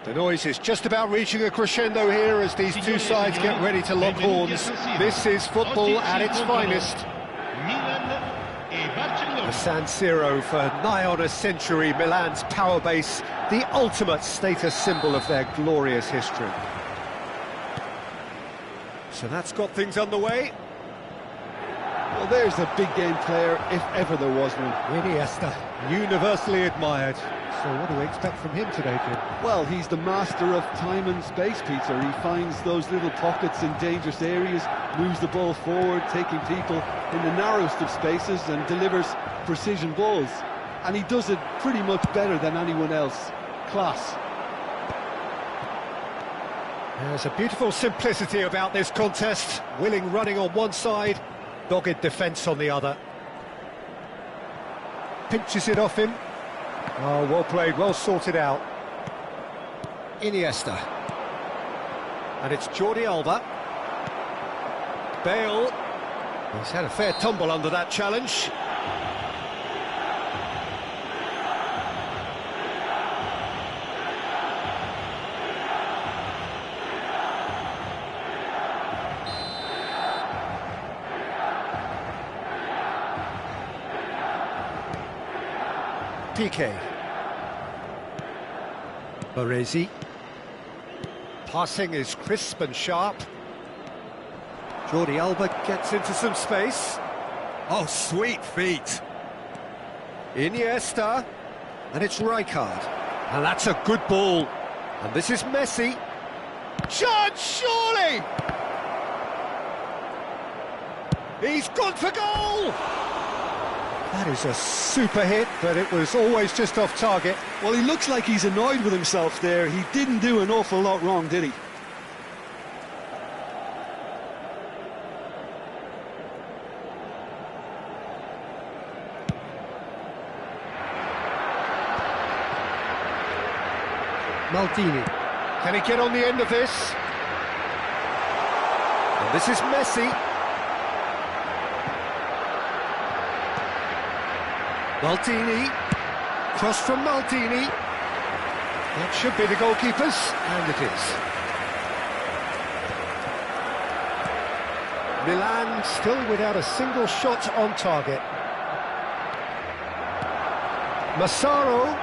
The noise is just about reaching a crescendo here as these two sides get ready to lock horns. This is football at its finest. The San Siro for nigh on a century, Milan's power base, the ultimate status symbol of their glorious history. So that's got things underway. Well, there's a big game player, if ever there was one. Iniesta, universally admired. So what do we expect from him today, Jim? Well, he's the master of time and space, Peter. He finds those little pockets in dangerous areas, moves the ball forward, taking people in the narrowest of spaces and delivers precision balls. And he does it pretty much better than anyone else. Class. There's a beautiful simplicity about this contest. Willing running on one side, dogged defence on the other. Pinches it off him. Oh, well played, well sorted out. Iniesta. And it's Jordi Alba. Bale. He's had a fair tumble under that challenge. Piqué. Baresi. Passing is crisp and sharp. Jordi Alba gets into some space. Oh, sweet feet. Iniesta. And it's Rijkaard. And that's a good ball. And this is Messi. Chance, surely! He's gone for goal! That is a super hit, but it was always just off target. Well, he looks like he's annoyed with himself there. He didn't do an awful lot wrong, did he? Maldini. Can he get on the end of this? And this is Messi. Maldini, cross from Maldini. That should be the goalkeeper's, and it is. Milan still without a single shot on target. Massaro.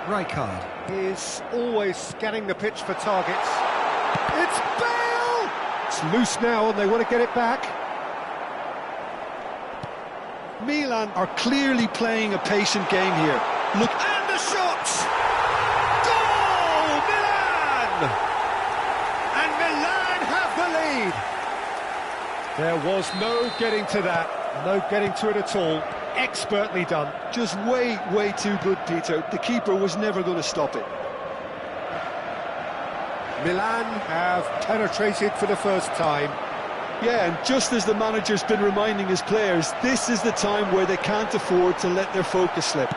Rijkaard is always scanning the pitch for targets. It's Bale! It's loose now and they want to get it back. Milan are clearly playing a patient game here. Look, and the shot! Goal! Milan! And Milan have the lead. There was no getting to that, no getting to it at all. Expertly done. Just way too good, Peter. The keeper was never going to stop it. Milan have penetrated for the first time. Yeah, and just as the manager's been reminding his players, this is the time where they can't afford to let their focus slip.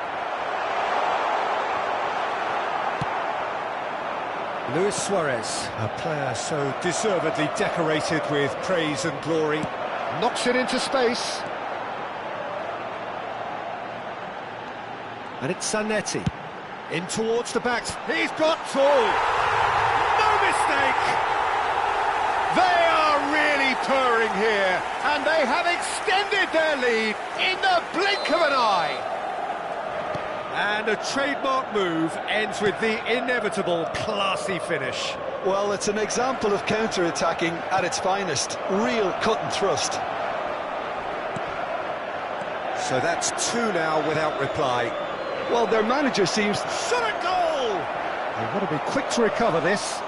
Luis Suarez, a player so deservedly decorated with praise and glory, knocks it into space. And it's Zanetti. In towards the backs. He's got full. No mistake. They are really purring here. And they have extended their lead in the blink of an eye. And a trademark move ends with the inevitable classy finish. Well, it's an example of counter-attacking at its finest. Real cut and thrust. So that's two now without reply. Well, their manager seems... Shot a goal! They want to be quick to recover this.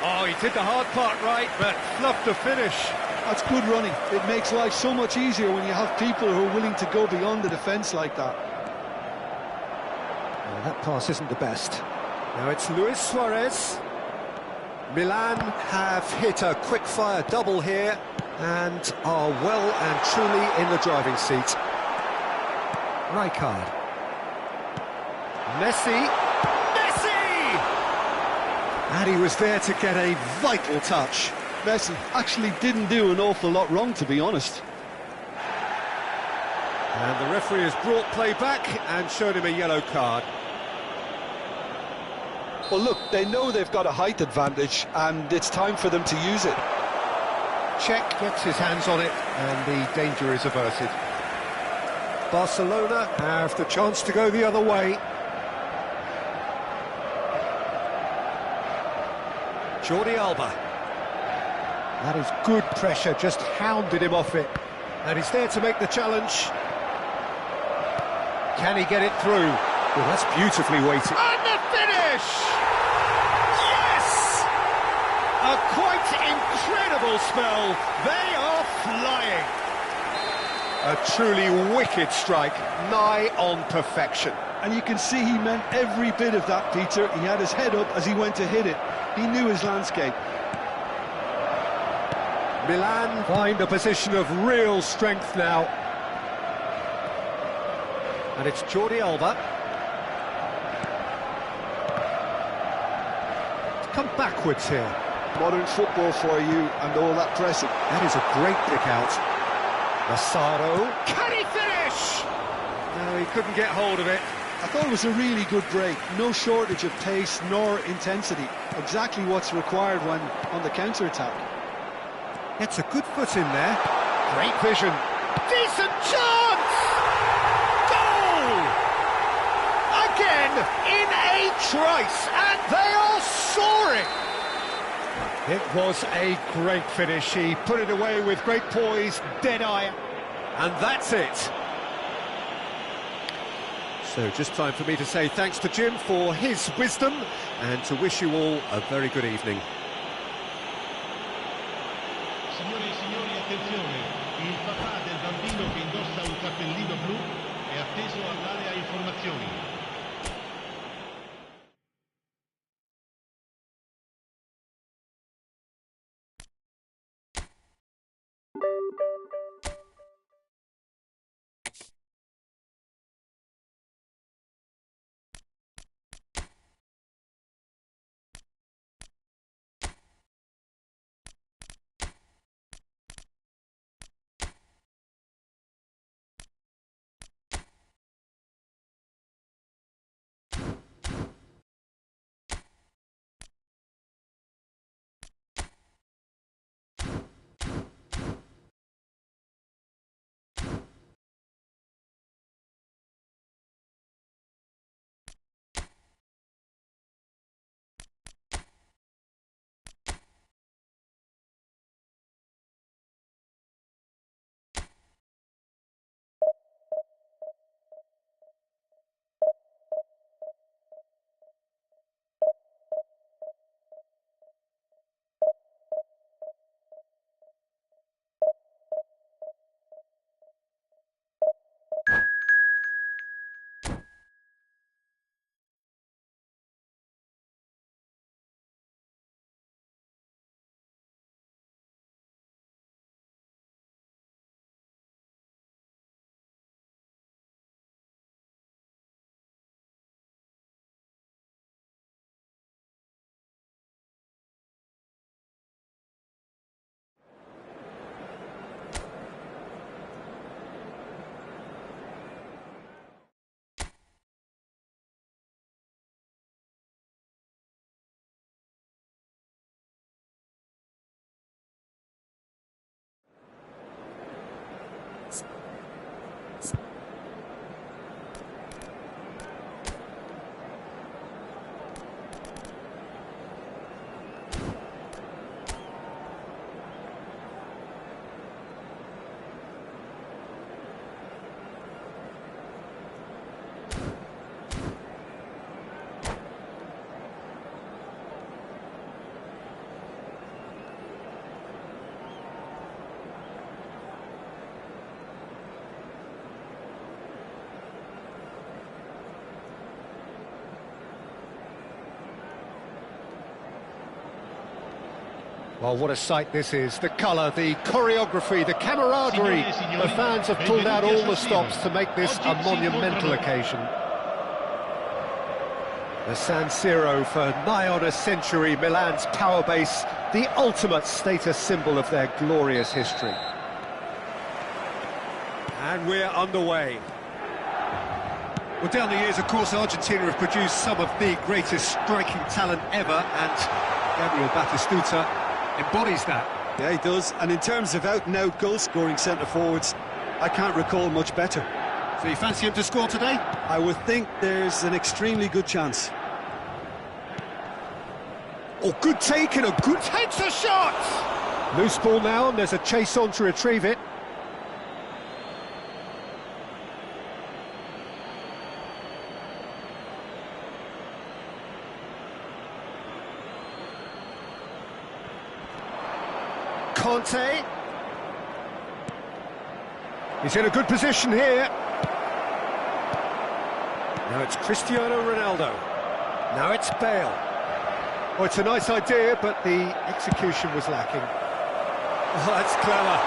Oh, he did the hard part right, but fluffed the finish. That's good running. It makes life so much easier when you have people who are willing to go beyond the defence like that. Well, that pass isn't the best. Now it's Luis Suarez. Milan have hit a quick-fire double here and are well and truly in the driving seat. Rijkaard. Messi! And he was there to get a vital touch. Messi actually didn't do an awful lot wrong, to be honest. And the referee has brought play back and showed him a yellow card. Well, look, they know they've got a height advantage, and it's time for them to use it. Czech gets his hands on it, and the danger is averted. Barcelona have the chance to go the other way. Jordi Alba. That is good pressure, just hounded him off it. And he's there to make the challenge. Can he get it through? Well, that's beautifully weighted. And the finish! Yes! A quite incredible spell. They are flying. A truly wicked strike, nigh on perfection. And you can see he meant every bit of that, Peter. He had his head up as he went to hit it. He knew his landscape. Milan find a position of real strength now. And it's Jordi Alba. Come backwards here. Modern football for you and all that pressing. That is a great pick out. Massaro. Can he finish? No, he couldn't get hold of it. I thought it was a really good break. No shortage of pace nor intensity. Exactly what's required when on the counter-attack. It's a good foot in there. Great vision. Decent chance! Goal! Again, in a trice, and they are soaring! It was a great finish. He put it away with great poise, dead eye, and that's it. So just time for me to say thanks to Jim for his wisdom and to wish you all a very good evening. Signore e signori, attenzione, il papà del bambino che indossa un cappellino blu è atteso all'area informazioni. Well, what a sight this is. The colour, the choreography, the camaraderie. The fans have pulled out all the stops to make this a monumental occasion. The San Siro for nigh on a century, Milan's power base, the ultimate status symbol of their glorious history. And we're underway. Well, down the years, of course, Argentina have produced some of the greatest striking talent ever, and Gabriel Batistuta embodies that. Yeah, he does. And in terms of out-and-out goal-scoring centre-forwards, I can't recall much better. So you fancy him to score today? I would think there's an extremely good chance. Oh, good take and a good... Takes a shot! Loose ball now, and there's a chase on to retrieve it. Conte. He's in a good position here. Now it's Cristiano Ronaldo. Now it's Bale. Oh, it's a nice idea, but the execution was lacking. Oh, that's clever.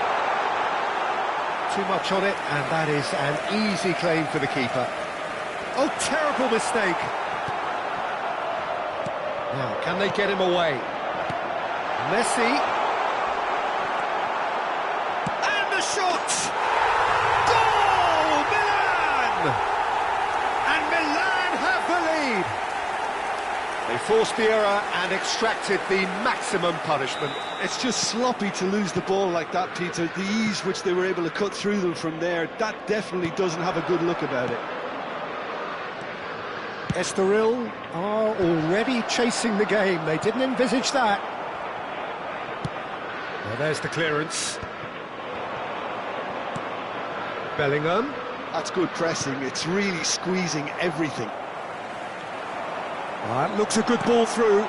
Too much on it, and that is an easy claim for the keeper. Oh, terrible mistake. Now, can they get him away? Messi. Shot! Goal! Milan! And Milan have the lead. They forced the error and extracted the maximum punishment. It's just sloppy to lose the ball like that, Peter. The ease which they were able to cut through them from there, that definitely doesn't have a good look about it. Estoril are already chasing the game. They didn't envisage that. Well, there's the clearance. Bellingham. That's good pressing. It's really squeezing everything. That looks a good ball through.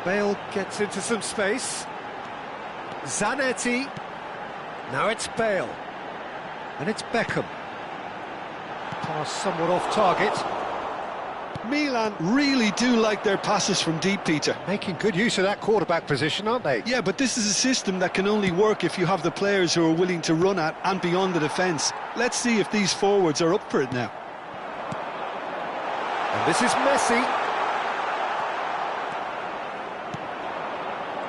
Bale gets into some space. Zanetti. Now it's Bale. And it's Beckham. Pass somewhat off target. Milan really do like their passes from deep, Peter. Making good use of that quarterback position, aren't they? Yeah, but this is a system that can only work if you have the players who are willing to run at and beyond the defence. Let's see if these forwards are up for it now. And this is Messi.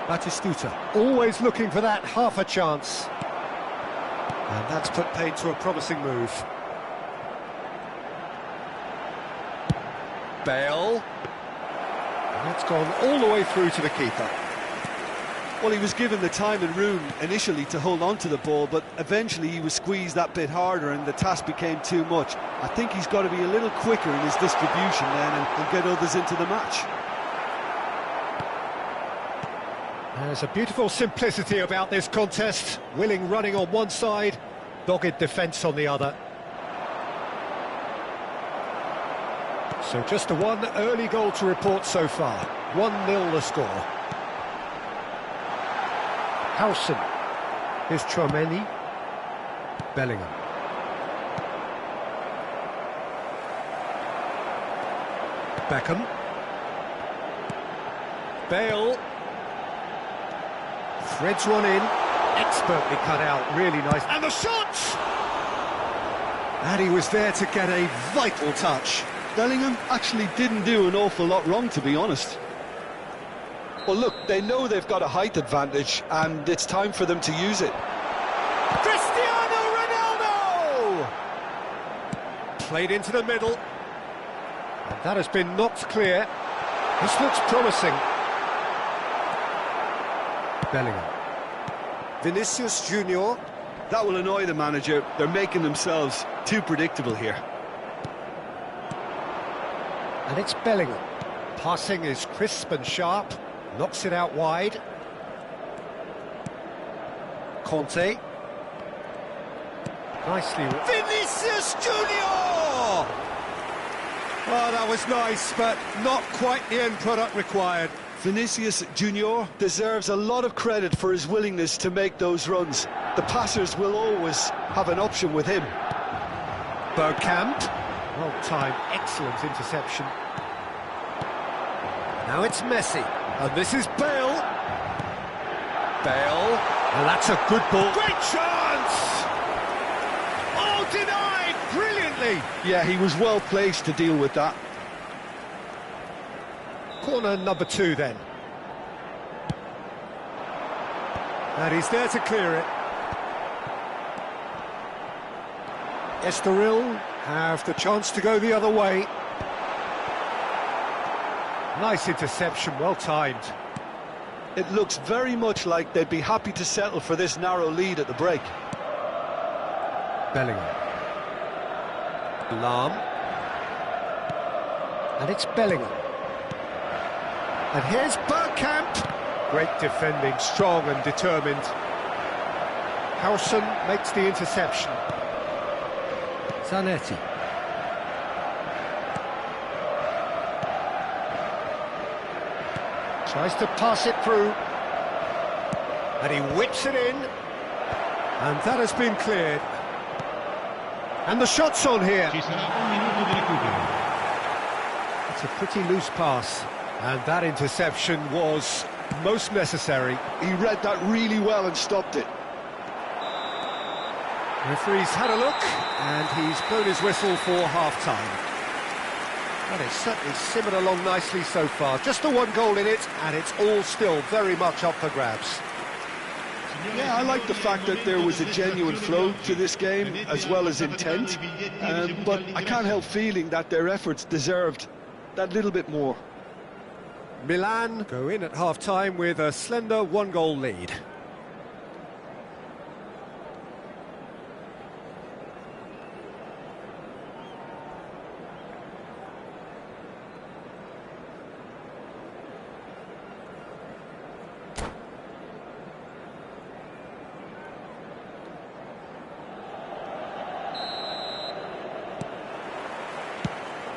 Batistuta, always looking for that half a chance. And that's put paid to a promising move. Bale. And that's gone all the way through to the keeper. Well, he was given the time and room initially to hold on to the ball, but eventually he was squeezed that bit harder and the task became too much. I think he's got to be a little quicker in his distribution then and get others into the match. There's a beautiful simplicity about this contest. Willing running on one side, dogged defence on the other. So just the one early goal to report so far. 1-0 the score. Howson. Here's Chouameni. Bellingham. Beckham. Bale. Threads one in. Expertly cut out. Really nice. And the shot! And he was there to get a vital touch. Bellingham actually didn't do an awful lot wrong, to be honest. Well, look, they know they've got a height advantage, and it's time for them to use it. Cristiano Ronaldo! Played into the middle. And that has been knocked clear. This looks promising. Bellingham. Vinicius Junior. That will annoy the manager. They're making themselves too predictable here. And it's Bellingham. Passing is crisp and sharp. Knocks it out wide. Conte. Nicely. Vinicius Junior! Oh, that was nice, but not quite the end product required. Vinicius Junior deserves a lot of credit for his willingness to make those runs. The passers will always have an option with him. Bergkamp. Well timed, excellent interception. Now it's Messi, and this is Bale. Bale, and that's a good ball. Great chance! Oh, denied brilliantly. Yeah, he was well placed to deal with that. Corner number 2 then. And he's there to clear it. Estoril have the chance to go the other way. Nice interception, well timed. It looks very much like they'd be happy to settle for this narrow lead at the break. Bellingham. Lahm. And it's Bellingham. And here's Bergkamp. Great defending, strong and determined. Howson makes the interception. Zanetti. Tries to pass it through. And he whips it in. And that has been cleared. And the shot's on here. Ci sarà un minuto di recupero. It's a pretty loose pass. And that interception was most necessary. He read that really well and stopped it. Referee's had a look, and he's blown his whistle for half-time. Well, it's certainly simmered along nicely so far. Just the one goal in it, and it's all still very much up for grabs. Yeah, I like the fact that there was a genuine flow to this game, as well as intent. But I can't help feeling that their efforts deserved that little bit more. Milan go in at half-time with a slender one-goal lead.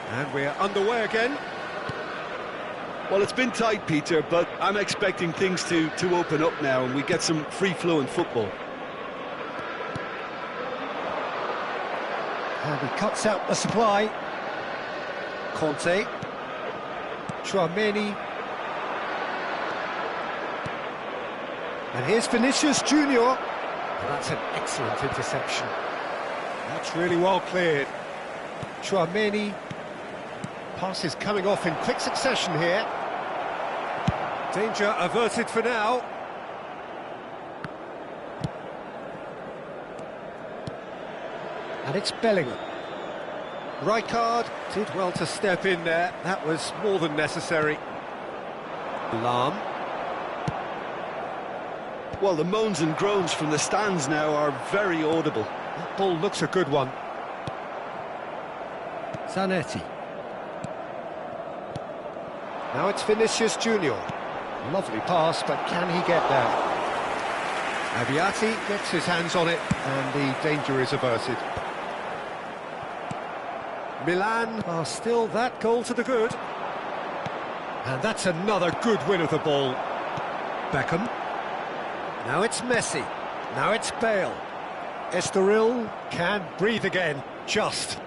And we're underway again. Well, it's been tight, Peter, but I'm expecting things to open up now and we get some free-flowing football. And he cuts out the supply. Conte. Tchouaméni. And here's Vinicius Junior. And that's an excellent interception. That's really well cleared. Tchouaméni. Pass is coming off in quick succession here. Danger averted for now. And it's Bellingham. Rijkaard did well to step in there. That was more than necessary. Lahm. Well, the moans and groans from the stands now are very audible. That ball looks a good one. Zanetti. Now it's Vinicius Junior. Lovely pass, but can he get there? Abiati gets his hands on it, and the danger is averted. Milan are still that goal to the good. And that's another good win of the ball. Beckham. Now it's Messi. Now it's Bale. Estoril can breathe again, just.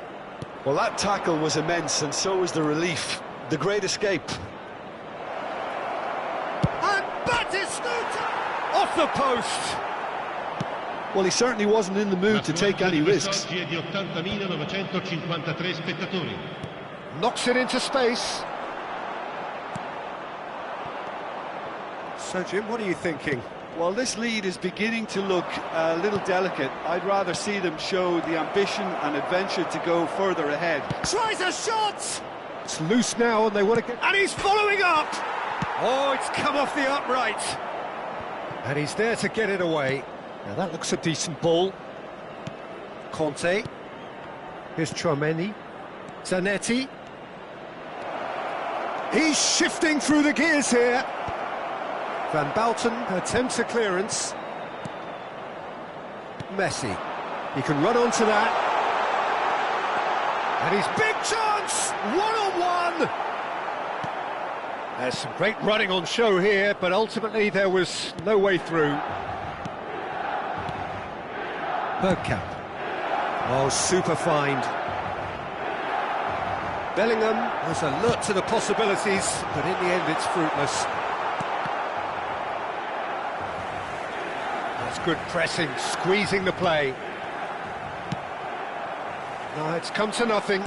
Well, that tackle was immense, and so was the relief. The great escape. And Batistuta! Off the post! Well, he certainly wasn't in the mood to take any risks. Oggi è di 80.953 spettatori. Knocks it into space. So, Jim, what are you thinking? Well, this lead is beginning to look a little delicate. I'd rather see them show the ambition and adventure to go further ahead. Tries a shot! It's loose now, and they want to get... And he's following up! Oh, it's come off the upright. And he's there to get it away. Now, that looks a decent ball. Conte. Here's Tchouaméni. Zanetti. He's shifting through the gears here. Van Bouten attempts a clearance. Messi. He can run onto that. And he's big chance! One-on-one! There's some great running on show here, but ultimately there was no way through. Bergkamp. Oh, super find. Bellingham was alert to the possibilities, but in the end it's fruitless. That's good pressing, squeezing the play. No, it's come to nothing.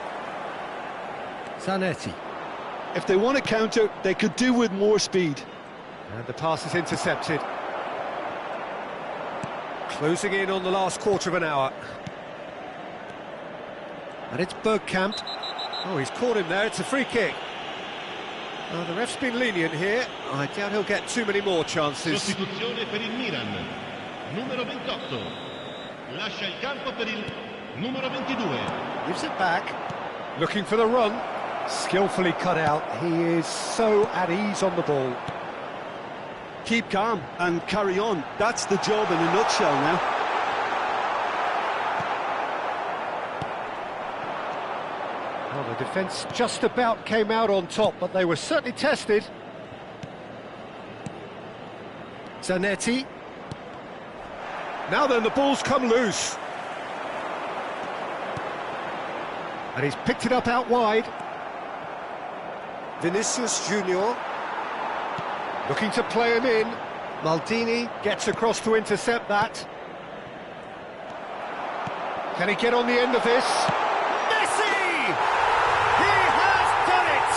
Zanetti. If they want to counter, they could do with more speed. And the pass is intercepted. Closing in on the last quarter of an hour. And it's Bergkamp. Oh, he's caught him there, it's a free kick. The ref's been lenient here. I doubt he'll get too many more chances. Sostituzione per il Milan. Numero 28. Lascia il campo per il numero 22. Gives it back. Looking for the run. Skillfully cut out. He is so at ease on the ball. Keep calm and carry on. That's the job in a nutshell now. Well, the defence just about came out on top, but they were certainly tested. Zanetti. Now then, the ball's come loose. And he's picked it up out wide. Vinicius Junior. Looking to play him in. Maldini gets across to intercept that. Can he get on the end of this? Messi! He has done it!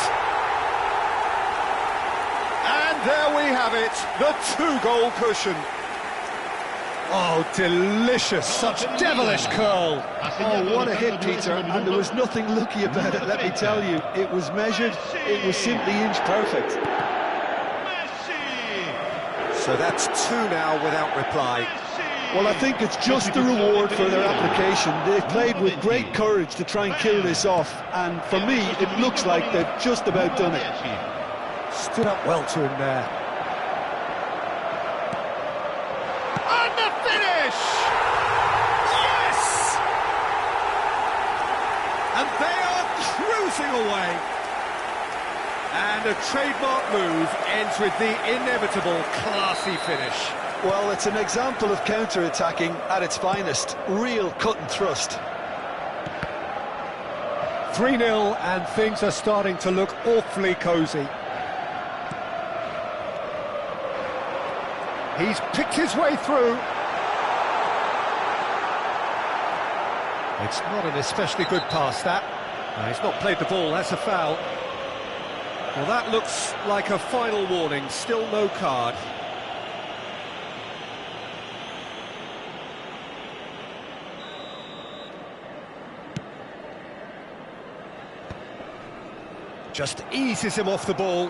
And there we have it, the two-goal cushion. Oh, delicious, such devilish curl. Oh, what a hit, Peter, and there was nothing lucky about it, let me tell you. It was measured, it was simply inch perfect. So that's two now without reply. Well, I think it's just the reward for their application. They've played with great courage to try and kill this off, and for me, it looks like they've just about done it. Stood up well to him there. And the finish! Yes! And they are cruising away. And a trademark move ends with the inevitable classy finish. Well, it's an example of counter-attacking at its finest. Real cut and thrust. 3-0 and things are starting to look awfully cosy. He's picked his way through. It's not an especially good pass, that. No, he's not played the ball, that's a foul. Well, that looks like a final warning, still no card. Just eases him off the ball.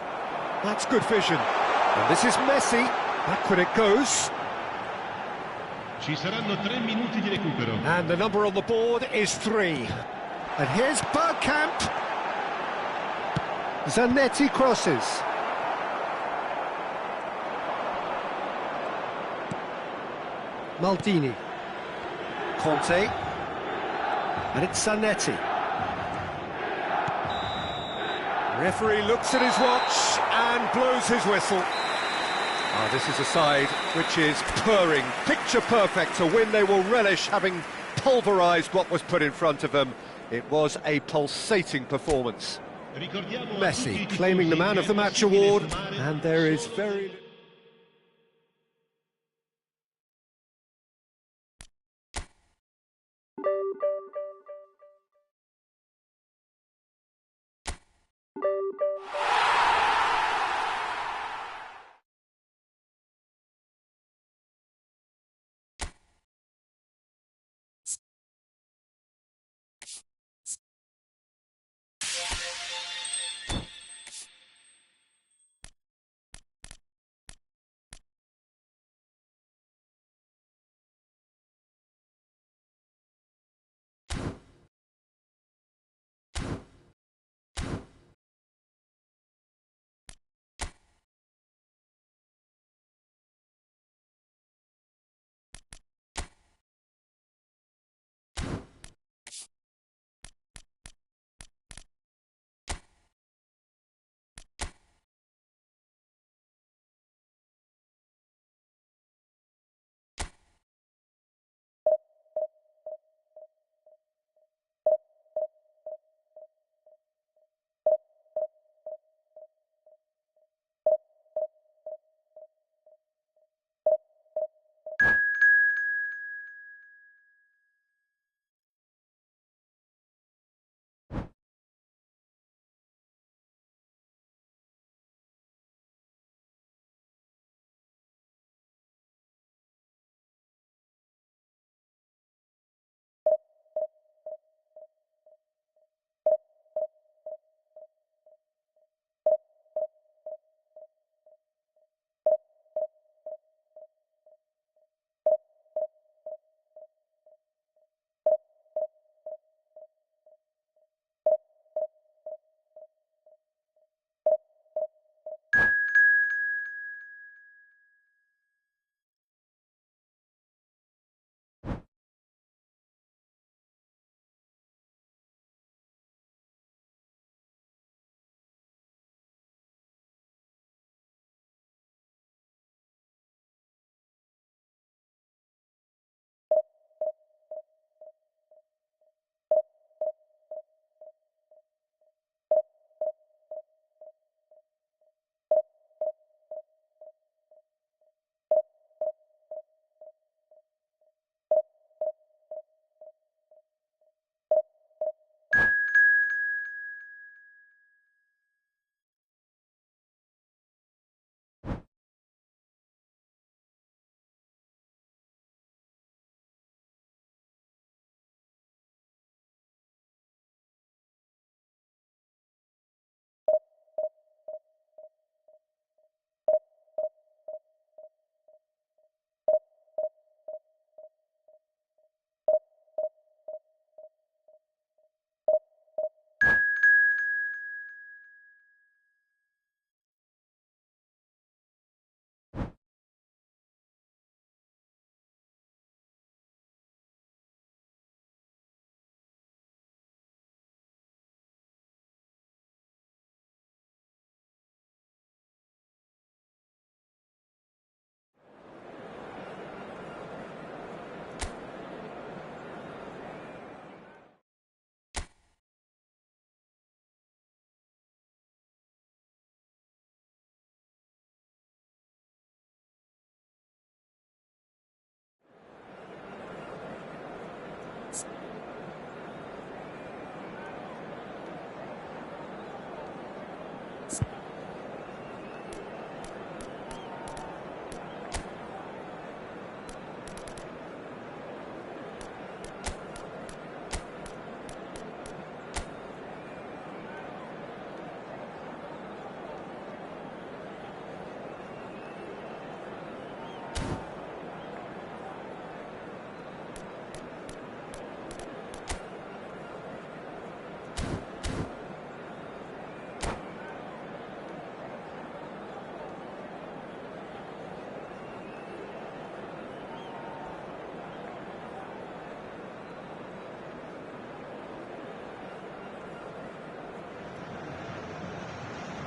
That's good vision. And this is Messi. Backward it goes. Ci saranno 3 minuti di recupero. And the number on the board is 3. And here's Bergkamp. Zanetti crosses. Maldini. Conte. And it's Zanetti. Referee looks at his watch and blows his whistle. Oh, this is a side which is purring, picture perfect, a win they will relish, having pulverised what was put in front of them. It was a pulsating performance. Messi claiming the Man of the Match award, and there is very little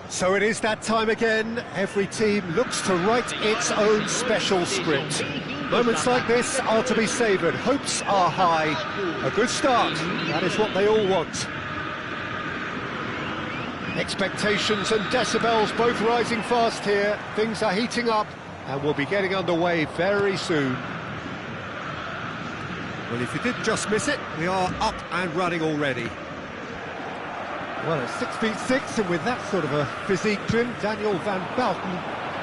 So it is that time again. Every team looks to write its own special script. Moments like this are to be savoured. Hopes are high. A good start. That is what they all want. Expectations and decibels both rising fast here. Things are heating up and we'll be getting underway very soon. Well, if you did just miss it, we are up and running already. Well, at 6'6", and with that sort of a physique to him, Daniel van Bouten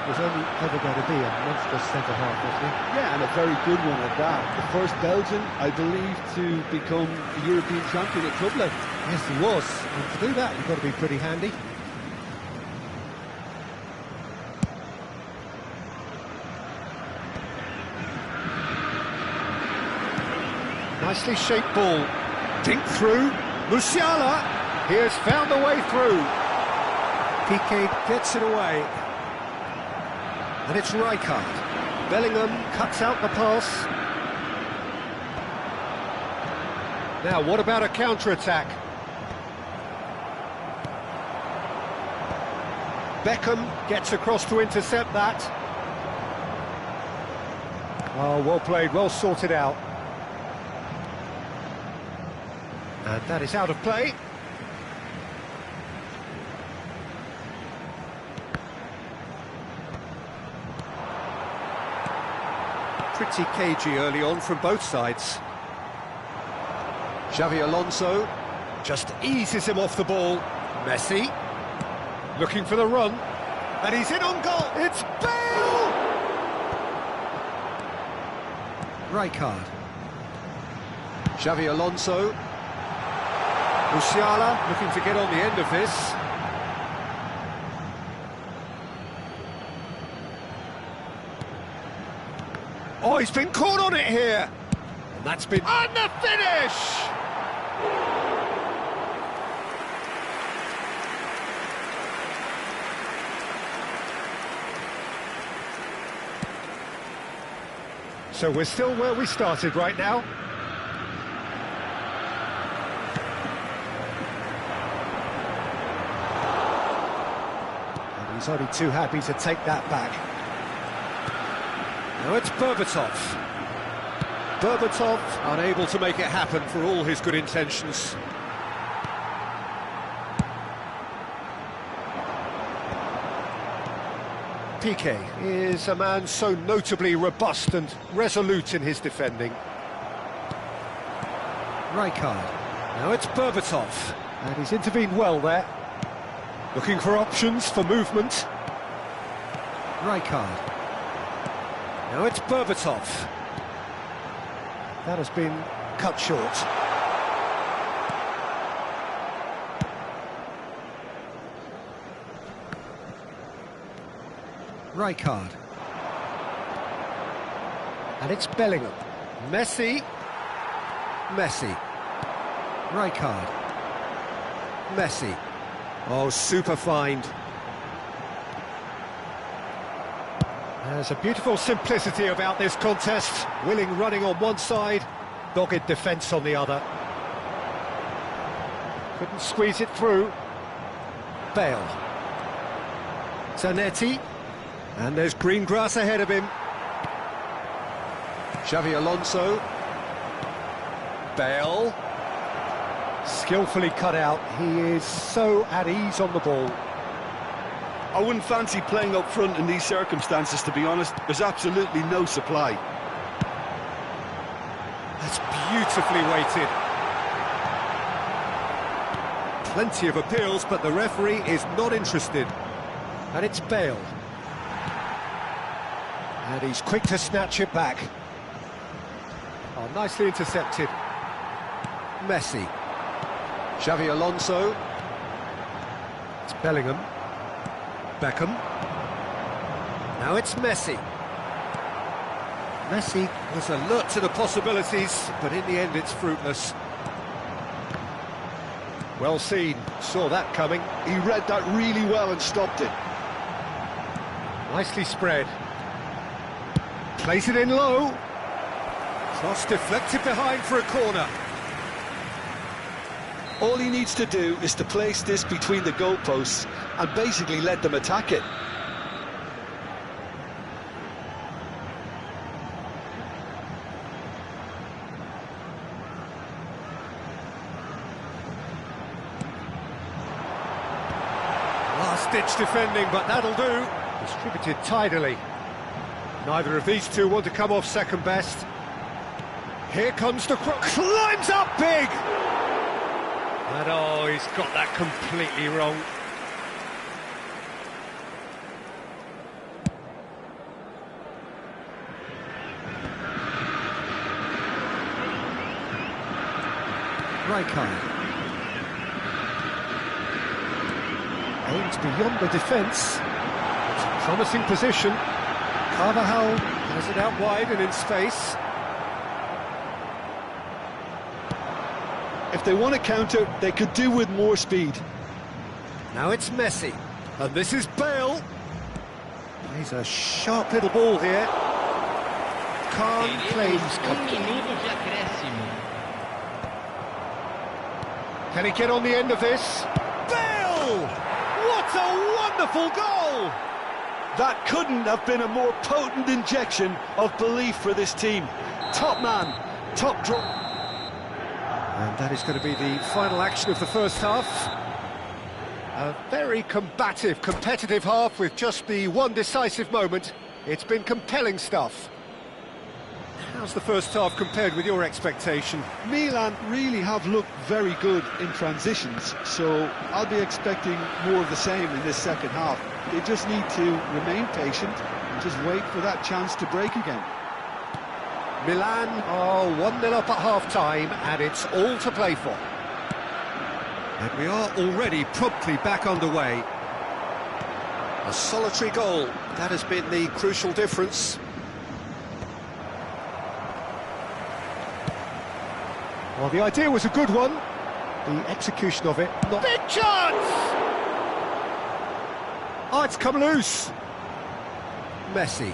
was only ever going to be a monstrous centre-half, wasn't he? Yeah, and a very good one at that. The first Belgian, I believe, to become the European champion at club level. Yes, he was. And to do that, you've got to be pretty handy. Nicely shaped ball. Dink through. Musiala. He has found the way through. Piqué gets it away. And it's Rijkaard. Bellingham cuts out the pass. Now, what about a counter-attack? Beckham gets across to intercept that. Oh, well played, well sorted out. And that is out of play. Pretty cagey early on from both sides. Xavi Alonso just eases him off the ball. Messi looking for the run, and he's in on goal. It's Bale! Rijkaard. Xavi Alonso. Musiala looking to get on the end of this. Oh, he's been caught on it here. And that's been... And the finish! So we're still where we started right now. And he's only too happy to take that back. Now it's Berbatov. Berbatov unable to make it happen for all his good intentions. Piqué is a man so notably robust and resolute in his defending. Rijkaard. Now it's Berbatov. And he's intervened well there. Looking for options for movement. Rijkaard. Now it's Berbatov. That has been cut short. Rijkaard. And it's Bellingham. Messi. Messi. Rijkaard. Messi. Oh, super find. There's a beautiful simplicity about this contest. Willing running on one side, dogged defence on the other. Couldn't squeeze it through. Bale. Zanetti. And there's green grass ahead of him. Xavi Alonso. Bale. Skillfully cut out. He is so at ease on the ball. I wouldn't fancy playing up front in these circumstances, to be honest. There's absolutely no supply. That's beautifully weighted. Plenty of appeals, but the referee is not interested. And it's Bale. And he's quick to snatch it back. Oh, nicely intercepted. Messi. Xavi Alonso. It's Bellingham. Beckham. Now it's Messi. Messi was alert to the possibilities, but in the end it's fruitless. Well seen, saw that coming. He read that really well and stopped it. Nicely spread. Plays it in low. Cross deflected behind for a corner. All he needs to do is to place this between the goalposts and basically let them attack it. Last-ditch defending, but that'll do. Distributed tidily. Neither of these two want to come off second best. Here comes the cross. Climbs up big! And oh, he's got that completely wrong. Rijkaard. Aims beyond the defence. It's a promising position. Carvajal has it out wide and in space. If they want to counter, they could do with more speed. Now it's Messi, and this is Bale. Plays a sharp little ball here. Khan claims comfortably. Can he get on the end of this? Bale! What a wonderful goal! That couldn't have been a more potent injection of belief for this team. Top man, top draw. And that is going to be the final action of the first half. A very combative, competitive half with just the one decisive moment. It's been compelling stuff. How's the first half compared with your expectation? Milan really have looked very good in transitions, so I'll be expecting more of the same in this second half. They just need to remain patient and just wait for that chance to break again. Milan are 1-0 up at half-time, and it's all to play for. And we are already promptly back underway. A solitary goal, that has been the crucial difference. Well, the idea was a good one. The execution of it, not... Big chance! Oh, it's come loose. Messi.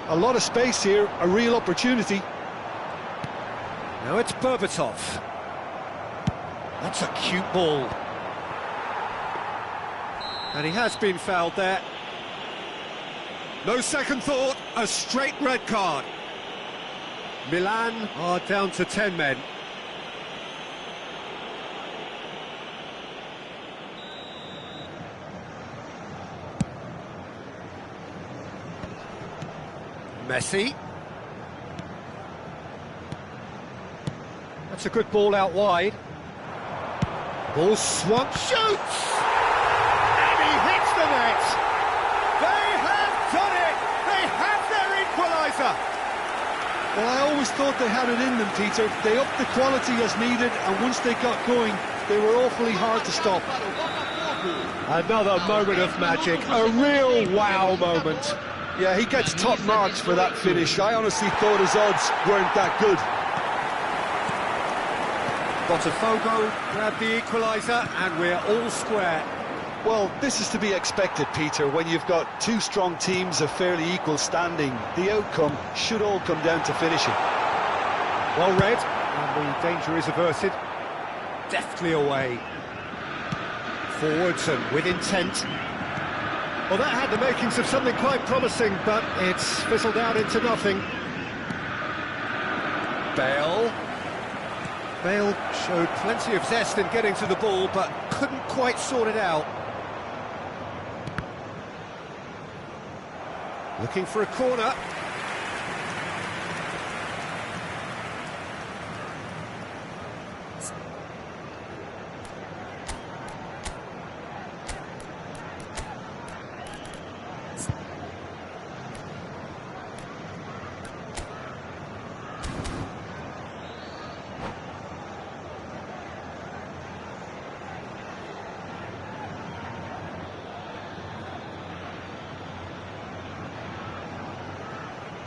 A lot of space here, a real opportunity. Now it's Berbatov. That's a cute ball. And he has been fouled there. No second thought, a straight red card. Milan are down to 10 men. Messi. That's a good ball out wide. Ball swung, shoots! And he hits the net! They have done it! They have their equaliser! Well, I always thought they had it in them, Peter. They upped the quality as needed, and once they got going, they were awfully hard to stop. Another moment of magic, a real wow moment. Yeah, he gets top marks for that finish. I honestly thought his odds weren't that good. Botafogo grabbed the equaliser, and we're all square. Well, this is to be expected, Peter, when you've got two strong teams of fairly equal standing. The outcome should all come down to finishing. Well read, and the danger is averted. Deftly away. Forwards and with intent. Well, that had the makings of something quite promising, but it's fizzled out into nothing. Bale. Bale showed plenty of zest in getting to the ball, but couldn't quite sort it out. Looking for a corner.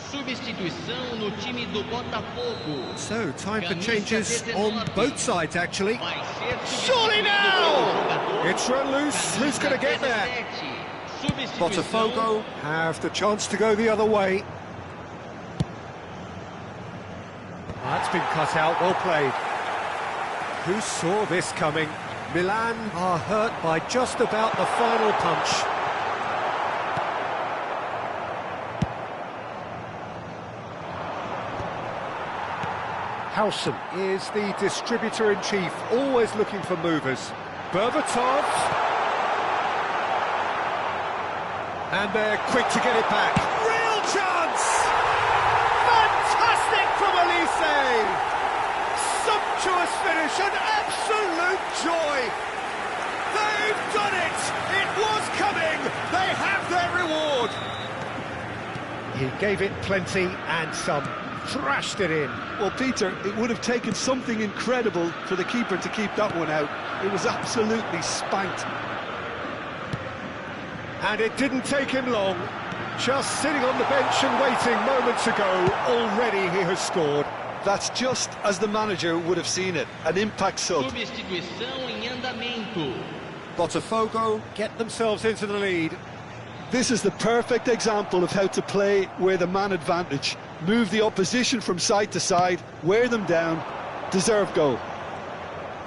Substituição no time do Botafogo. So, time for changes on both sides, actually. Surely now! It's run loose. Who's going to get there? Botafogo have the chance to go the other way. That's been cut out. Well played. Who saw this coming? Milan are hurt by just about the final punch. Howson is the distributor-in-chief, always looking for movers. Berbatov. And they're quick to get it back. Real chance! Fantastic from Elise! Sumptuous finish, an absolute joy! They've done it! It was coming! They have their reward! He gave it plenty and some. Thrashed it in. Well, Peter, it would have taken something incredible for the keeper to keep that one out. It was absolutely spanked. And it didn't take him long. Just sitting on the bench and waiting moments ago, already he has scored. That's just as the manager would have seen it, an impact sub. Substituição em andamento. Botafogo get themselves into the lead. This is the perfect example of how to play with a man advantage. Move the opposition from side to side, wear them down, deserve goal.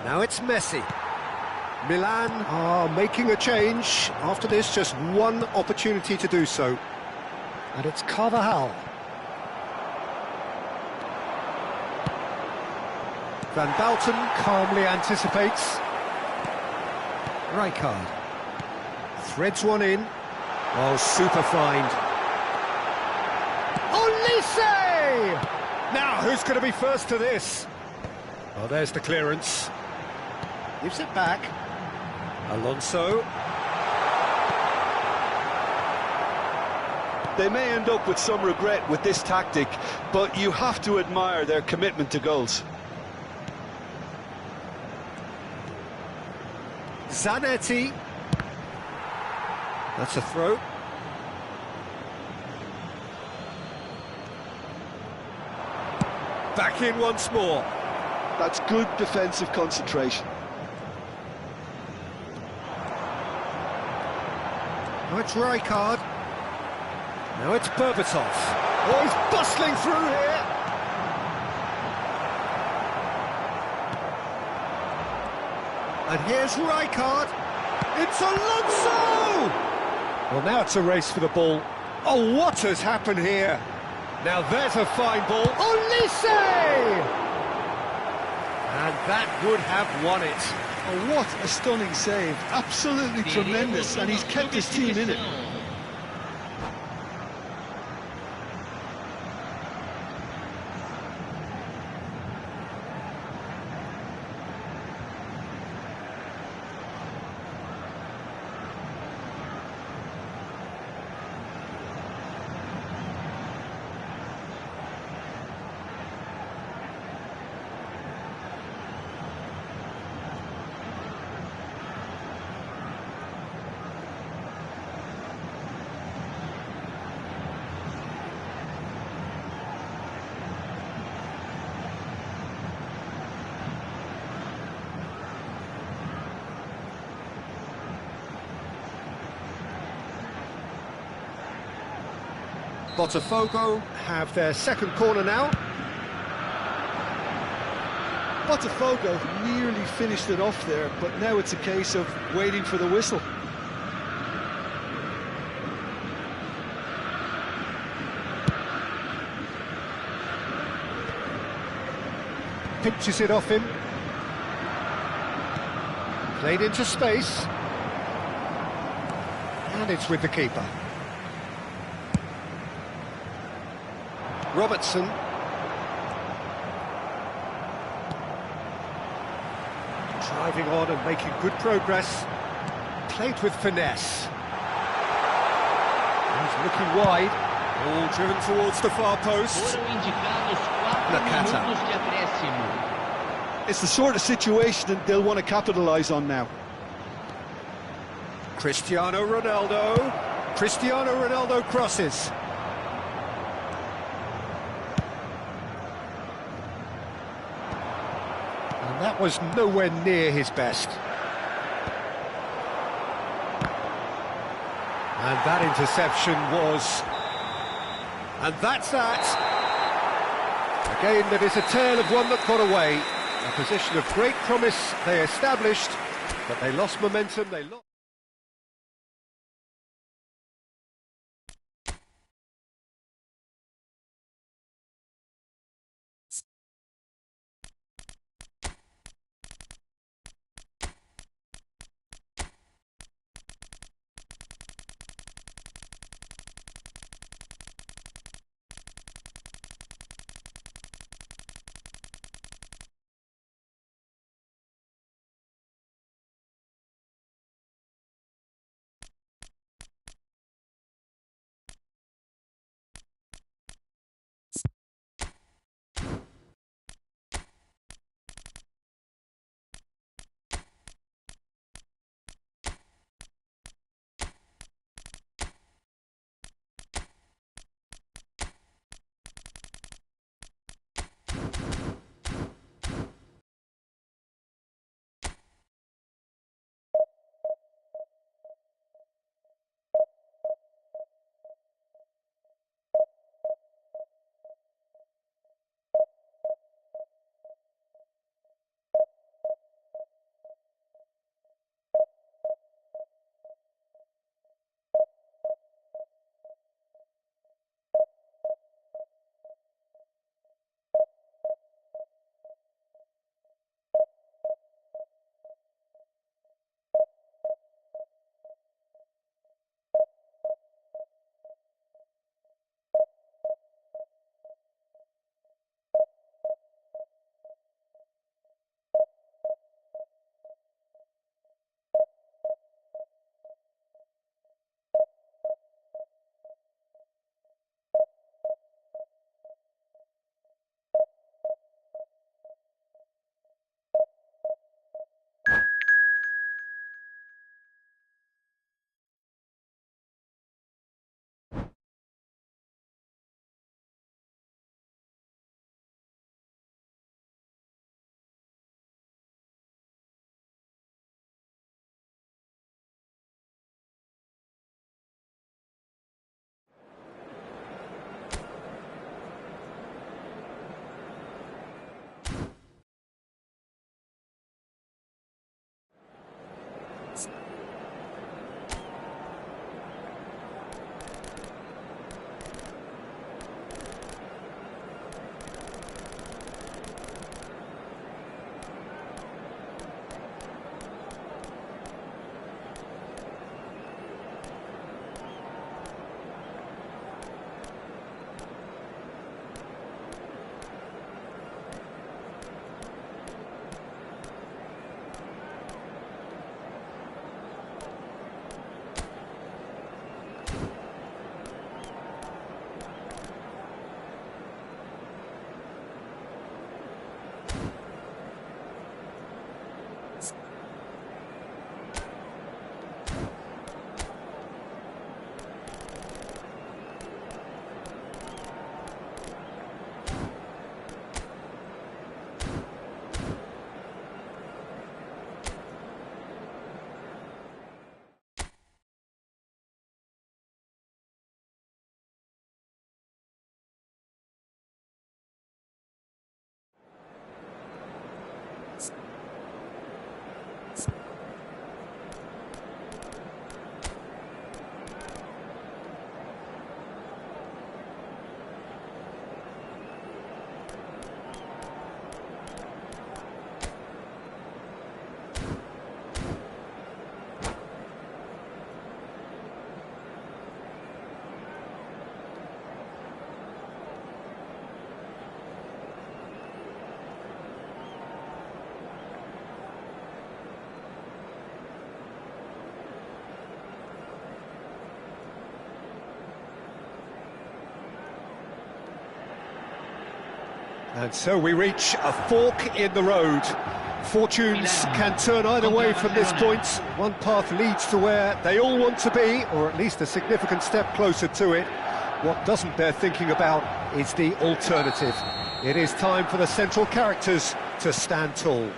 Now it's Messi. Milan are making a change. After this, just one opportunity to do so. And it's Carvajal. Van Bauten calmly anticipates. Rijkaard threads one in. Oh, super find. Olise! Now, who's going to be first to this? Oh, there's the clearance. Gives it back. Alonso. They may end up with some regret with this tactic, but you have to admire their commitment to goals. Zanetti. That's a throw. Back in once more. That's good defensive concentration. Now it's Rijkaard. Now it's Berbatov. Oh, he's bustling through here. And here's Rijkaard. It's Alonso! Well, now it's a race for the ball. Oh, what has happened here? Now there's a fine ball. Olise! And that would have won it. Oh, what a stunning save. Absolutely tremendous, and he's kept his team in it. Botafogo have their second corner now. Botafogo nearly finished it off there, but now it's a case of waiting for the whistle. Pinches it off him. Played into space. And it's with the keeper. Robertson. Driving on and making good progress. Played with finesse. He's looking wide. All driven towards the far post. Foram indicados 4 Nakata. minutos de acréscimo. It's the sort of situation that they'll want to capitalise on now. Cristiano Ronaldo. Cristiano Ronaldo crosses. And that was nowhere near his best. And that interception was... And that's that. A game that is a tale of one that got away. A position of great promise they established, but they lost momentum, they lost... And so we reach a fork in the road. Fortunes can turn either way from this point. One path leads to where they all want to be, or at least a significant step closer to it. What doesn't bear thinking about is the alternative. It is time for the central characters to stand tall.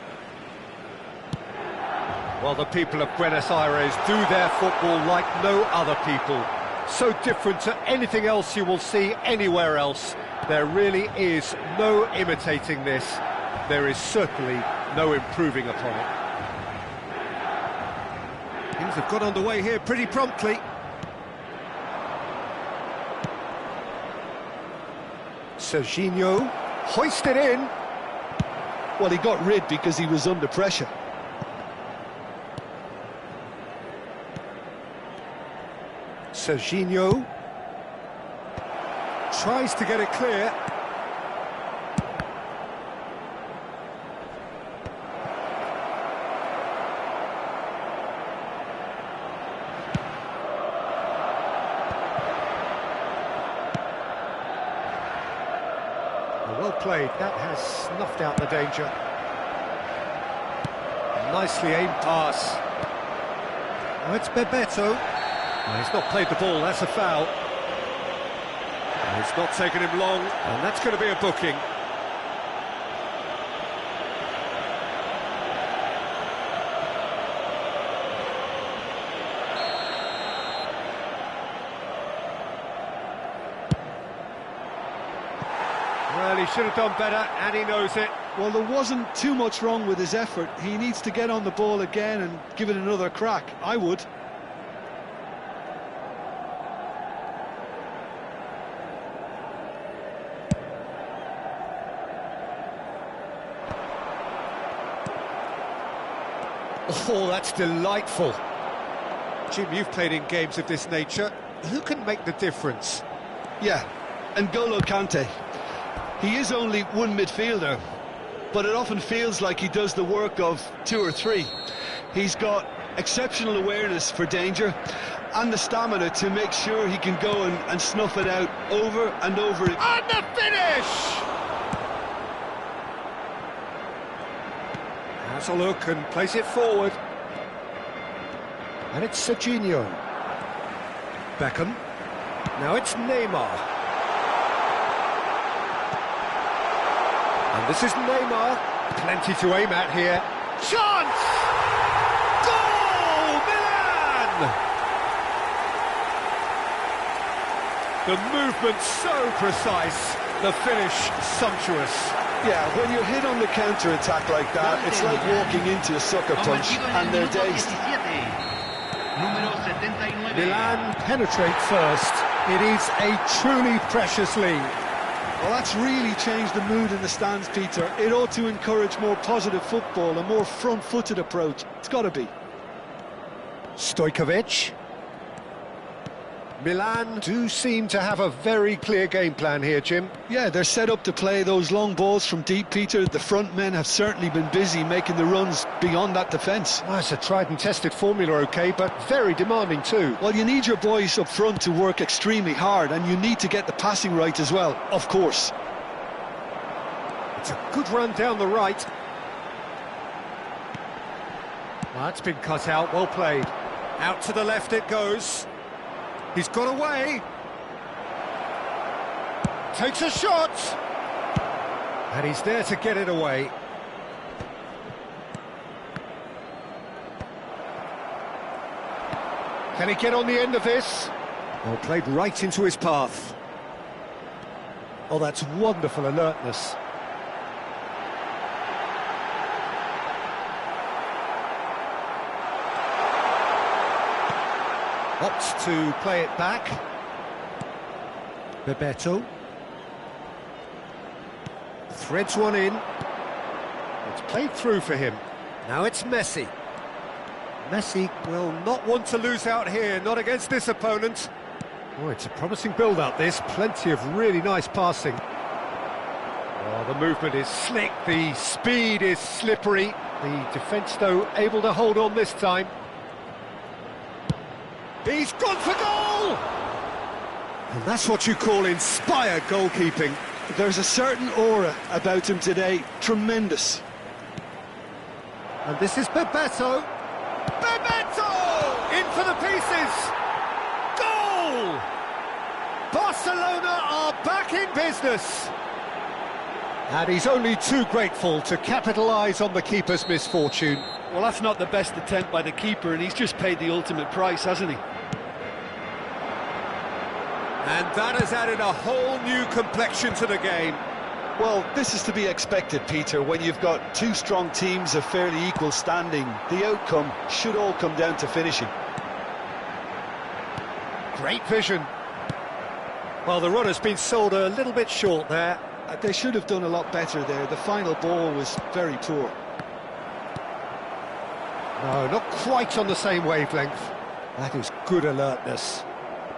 Well, the people of Buenos Aires do their football like no other people. So different to anything else you will see anywhere else. There really is no imitating this. there is certainly no improving upon it. Things have got underway here pretty promptly. Serginho, hoisted in. Well, he got rid because he was under pressure. Serginho tries to get it clear. Well played, that has snuffed out the danger. Nicely aimed pass. Oh, it's Bebeto. Oh, he's not played the ball, that's a foul. Oh, it's not taken him long, and that's going to be a booking. Well, he should have done better, and he knows it. Well, there wasn't too much wrong with his effort. He needs to get on the ball again and give it another crack. I would. Oh, that's delightful. Jim, you've played in games of this nature. Who can make the difference? Yeah, N'Golo Kante. He is only one midfielder, but it often feels like he does the work of two or three. He's got exceptional awareness for danger and the stamina to make sure he can go and snuff it out over and over. And the finish! Has a look and plays it forward. And it's Serginho. Beckham. Now it's Neymar. And this is Neymar. Plenty to aim at here. Chance! Goal! Milan! The movement so precise, the finish sumptuous. Yeah, when you're hit on the counter-attack like that, it's like walking into a sucker punch and they're dazed. Milan penetrate first. It is a truly precious lead. Well, that's really changed the mood in the stands, Peter. It ought to encourage more positive football, a more front-footed approach. It's got to be. Stojkovic. Milan do seem to have a very clear game plan here, Jim. Yeah, they're set up to play those long balls from deep, Peter. The front men have certainly been busy making the runs beyond that defence. Well, it's a tried and tested formula, OK, but very demanding too. Well, you need your boys up front to work extremely hard, and you need to get the passing right as well, of course. It's a good run down the right. Well, that's been cut out, well played. Out to the left it goes. He's got away. Takes a shot. And he's there to get it away. Can he get on the end of this? Oh, played right into his path. Oh, that's wonderful alertness. Opts to play it back. Bebeto. Threads one in. It's played through for him. Now it's Messi. Messi will not want to lose out here, not against this opponent. Oh, it's a promising build-up, this. Plenty of really nice passing. Oh, the movement is slick, the speed is slippery. The defence, though, able to hold on this time. He's gone for goal! And that's what you call inspired goalkeeping. There's a certain aura about him today. Tremendous. And this is Bebeto. Bebeto! In for the pieces! Goal! Barcelona are back in business. And he's only too grateful to capitalise on the keeper's misfortune. Well, that's not the best attempt by the keeper, and he's just paid the ultimate price, hasn't he? And that has added a whole new complexion to the game. Well, this is to be expected, Peter. When you've got two strong teams of fairly equal standing, the outcome should all come down to finishing. Great vision. Well, the run has been sold a little bit short there. They should have done a lot better there. The final ball was very poor. No, not quite on the same wavelength. That is good alertness.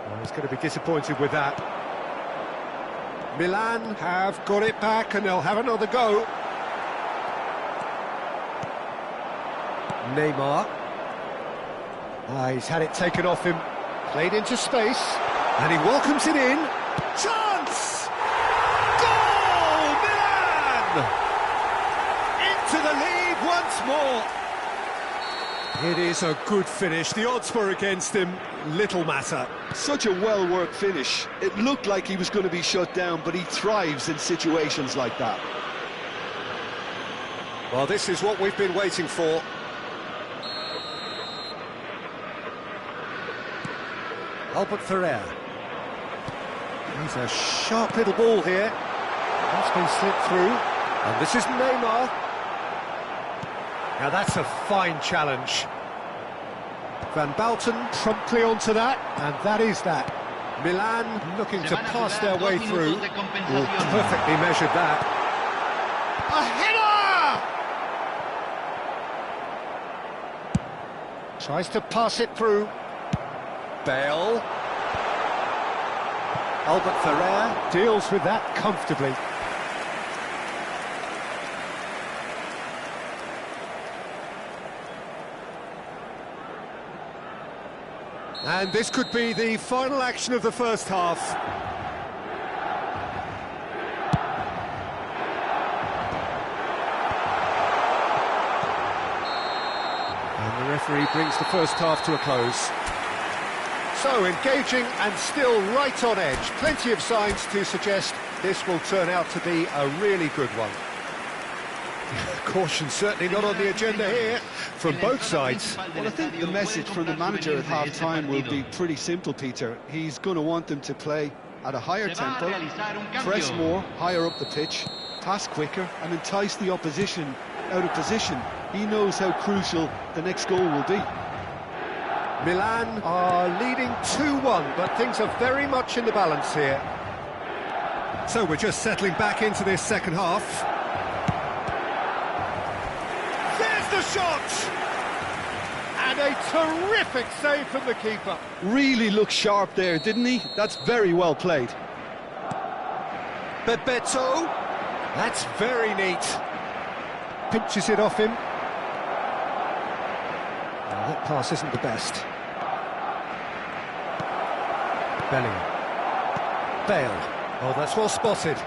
Well, he's going to be disappointed with that. Milan have got it back and they'll have another go. Neymar. He's had it taken off him. Played into space. And he welcomes it in. Chance! Goal! Milan! Into the lead once more. It is a good finish. The odds were against him. Little matter. Such a well-worked finish. It looked like he was going to be shut down, but he thrives in situations like that. Well, this is what we've been waiting for. Albert Ferrer. He's a sharp little ball here. That's been slipped through. And this is Neymar. Now that's a fine challenge. Van Bouten promptly onto that, and that is that. Milan looking to pass their way through. Oh, perfectly measured that. A header! Tries to pass it through. Bale. Albert Ferrer deals with that comfortably. And this could be the final action of the first half. And the referee brings the first half to a close. So, engaging and still right on edge. Plenty of signs to suggest this will turn out to be a really good one. Caution certainly not on the agenda here from both sides. Well, I think the message from the manager at half-time will be pretty simple, Peter. He's going to want them to play at a higher tempo, press more, higher up the pitch, pass quicker, and entice the opposition out of position. He knows how crucial the next goal will be. Milan are leading 2-1, but things are very much in the balance here. So we're just settling back into this second half. The shot! And a terrific save from the keeper. Really looked sharp there, didn't he? That's very well played. Bebeto. That's very neat. Pinches it off him. Well, that pass isn't the best. Bellingham. Bale. Oh, that's well spotted.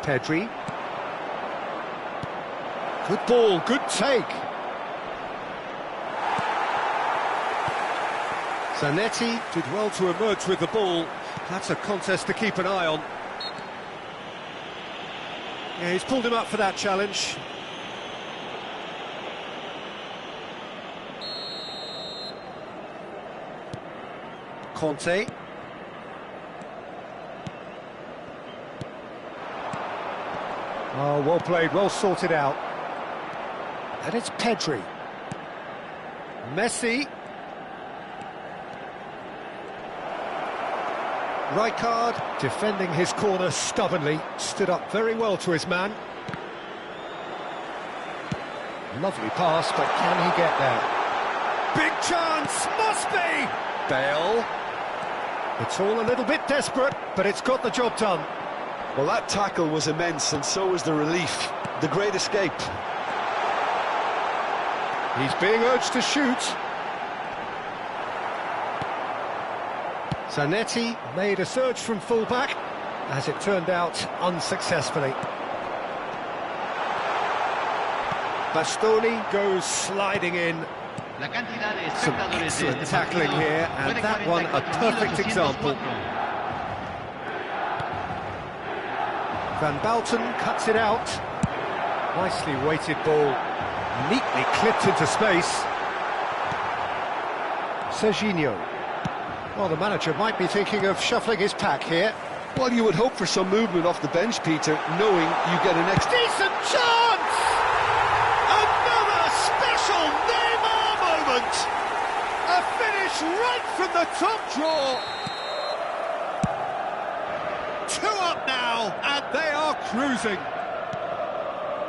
Pedri. Good ball, good take. Zanetti did well to emerge with the ball. That's a contest to keep an eye on. Yeah, he's pulled him up for that challenge. Conte. Oh, well played, well sorted out. And it's Pedri. Messi. Rijkaard defending his corner stubbornly. Stood up very well to his man. Lovely pass, but can he get there? Big chance! Must be! Bale. It's all a little bit desperate, but it's got the job done. Well, that tackle was immense, and so was the relief. The great escape. He's being urged to shoot. Zanetti made a surge from full-back, as it turned out, unsuccessfully. Bastoni goes sliding in. Some excellent tackling here, and that one a perfect example. Van Bouten cuts it out. Nicely weighted ball. Neatly clipped into space. Serginho. Well, the manager might be thinking of shuffling his pack here. Well, you would hope for some movement off the bench, Peter, knowing you get an extra... Decent chance! Another special Neymar moment! A finish right from the top draw. 2 up now, and they are cruising.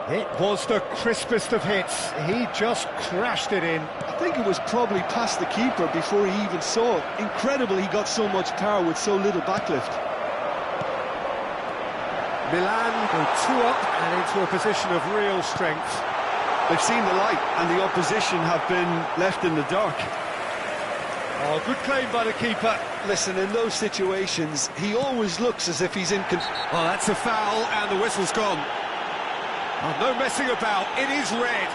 It was the crispest of hits. He just crashed it in. I think it was probably past the keeper before he even saw it. Incredible he got so much power with so little backlift. Milan go 2 up and into a position of real strength. They've seen the light and the opposition have been left in the dark. Oh, good claim by the keeper. Listen, in those situations, he always looks as if he's in control. Oh, that's a foul and the whistle's gone. Oh, no messing about, it is red.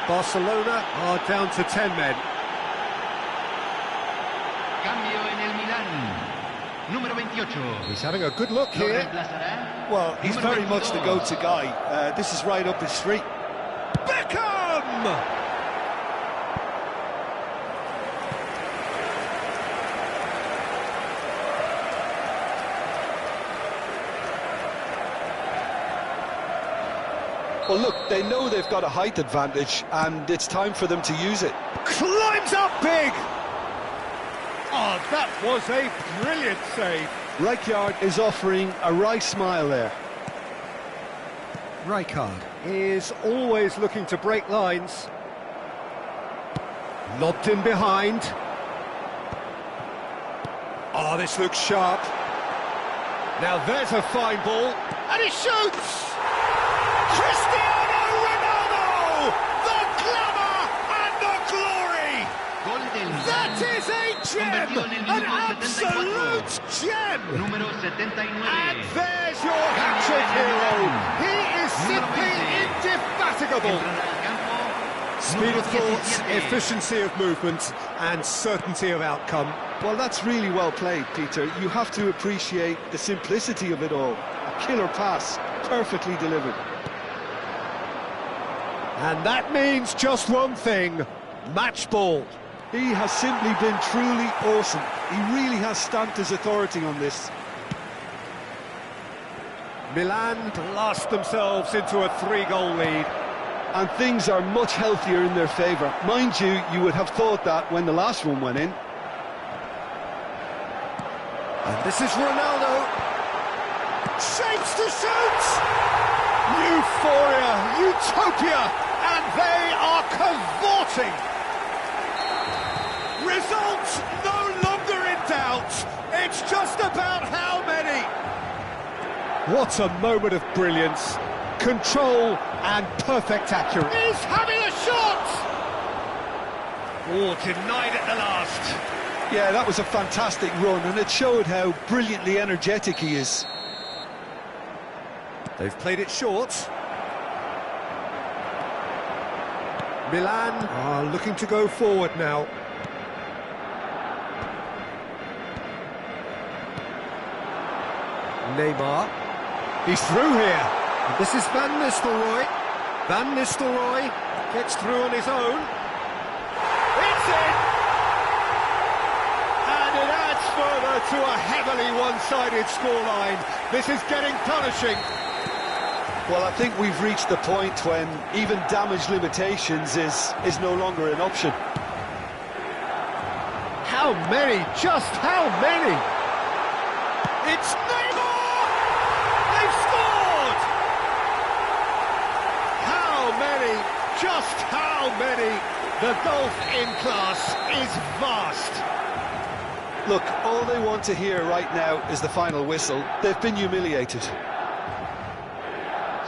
Barcelona are down to 10 men. Cambio en el Milan. Número 28. He's having a good look Lo here. reemplazará. Well, he's Número very much the 22. go-to guy. This is right up his street. Beckham! Well, look, they know they've got a height advantage, and it's time for them to use it. Climbs up big! Oh, that was a brilliant save. Rijkaard is offering a wry smile there. Rijkaard is always looking to break lines. Lobbed in behind. Oh, this looks sharp. Now there's a fine ball, and he shoots! Cristiano Ronaldo! The glamour and the glory! Gol del That Milan. is a gem! Convertido en el An minuto absolute 74. gem! Número 79. And there's your hat-trick hero! He is simply indefatigable! Entrada al campo. Speed Número of thought, 17. efficiency of movement, and certainty of outcome. Well, that's really well played, Peter. You have to appreciate the simplicity of it all. A killer pass, perfectly delivered. And that means just one thing, match ball. He has simply been truly awesome. He really has stamped his authority on this. Milan blast themselves into a 3-goal lead. And things are much healthier in their favour. Mind you, you would have thought that when the last one went in. And this is Ronaldo. Shapes to shoot! Euphoria, utopia, and they are cavorting. Results no longer in doubt. It's just about how many. What a moment of brilliance. Control and perfect accuracy. He's having a shot! Oh, denied at the last. Yeah, that was a fantastic run, and it showed how brilliantly energetic he is. They've played it short. Milan are looking to go forward now. Neymar. He's through here. And this is Van Nistelrooy. Van Nistelrooy gets through on his own. It's in! And it adds further to a heavily one-sided scoreline. This is getting punishing. Well, I think we've reached the point when even damage limitations is no longer an option. How many? Just how many? It's Neymar! They've scored! How many? Just how many? The gulf in class is vast. Look, all they want to hear right now is the final whistle. They've been humiliated.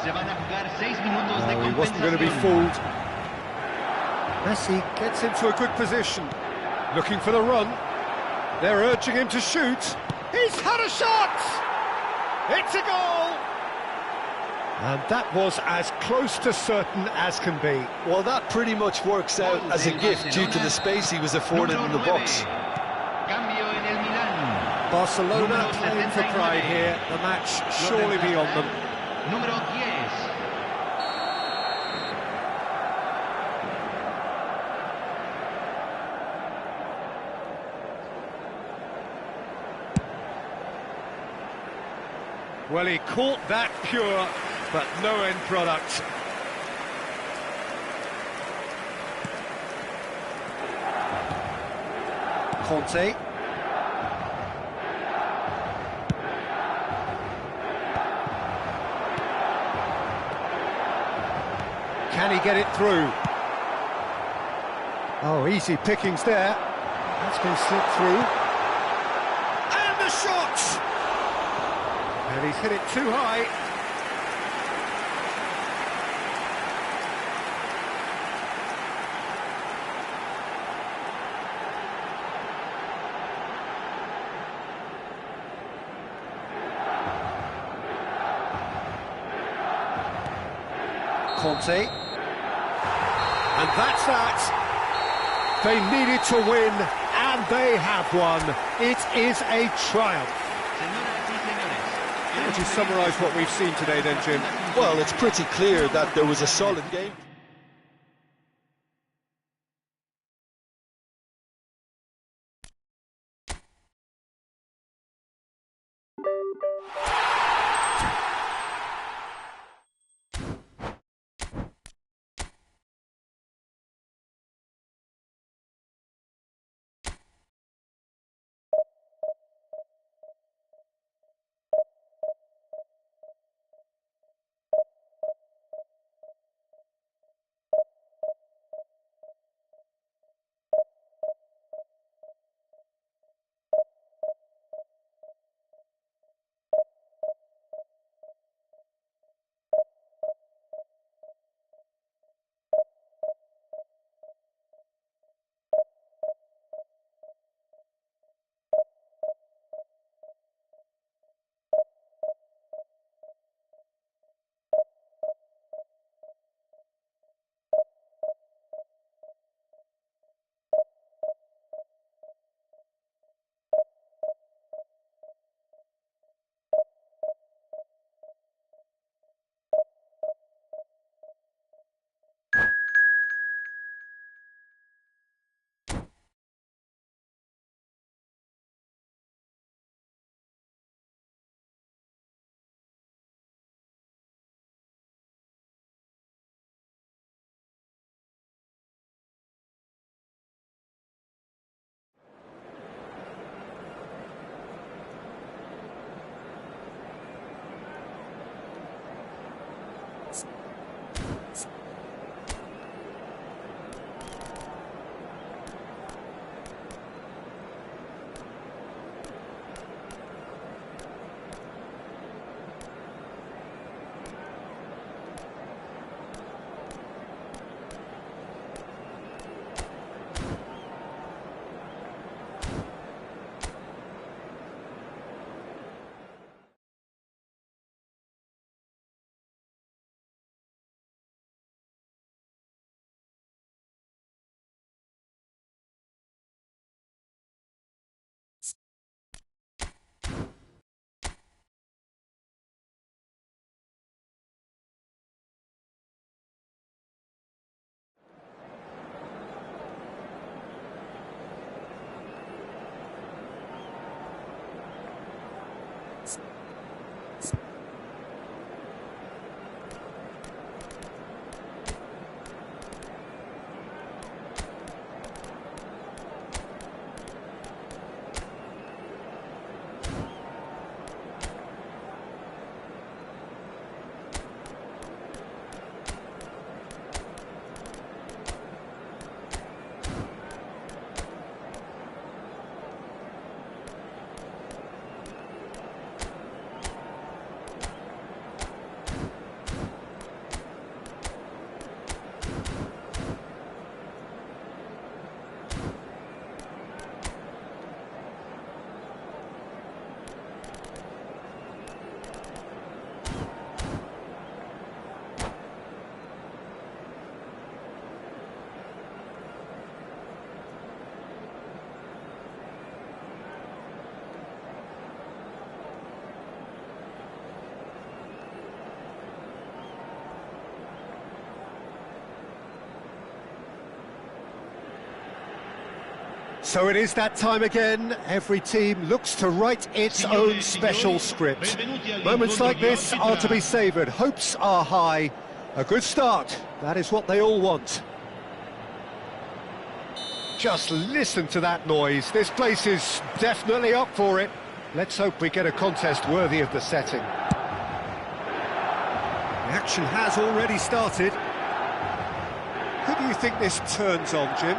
Se van a jugar 6 minutos de No, he wasn't going to be compensación. fooled. Messi gets into a good position. Looking for the run. They're urging him to shoot. He's had a shot! It's a goal! And that was as close to certain as can be. Well, that pretty much works out as a gift due to the space he was afforded in the box. Cambio en el Milan. Barcelona Número playing for pride 79. here. The match Lo surely beyond reemplazará them. Número 10. Well, he caught that pure, but no end product. Conte. Can he get it through? Oh, easy pickings there. That's going to slip through. And the shot! And he's hit it too high. Conte. And that's that. They needed to win, and they have won. It is a triumph. How would you summarise what we've seen today then, Jim? Well, it's pretty clear that there was a solid game. So it is that time again. Every team looks to write its own special script. Moments like this are to be savoured. Hopes are high. A good start. That is what they all want. Just listen to that noise. This place is definitely up for it. Let's hope we get a contest worthy of the setting. The action has already started. Who do you think this turns on, Jim?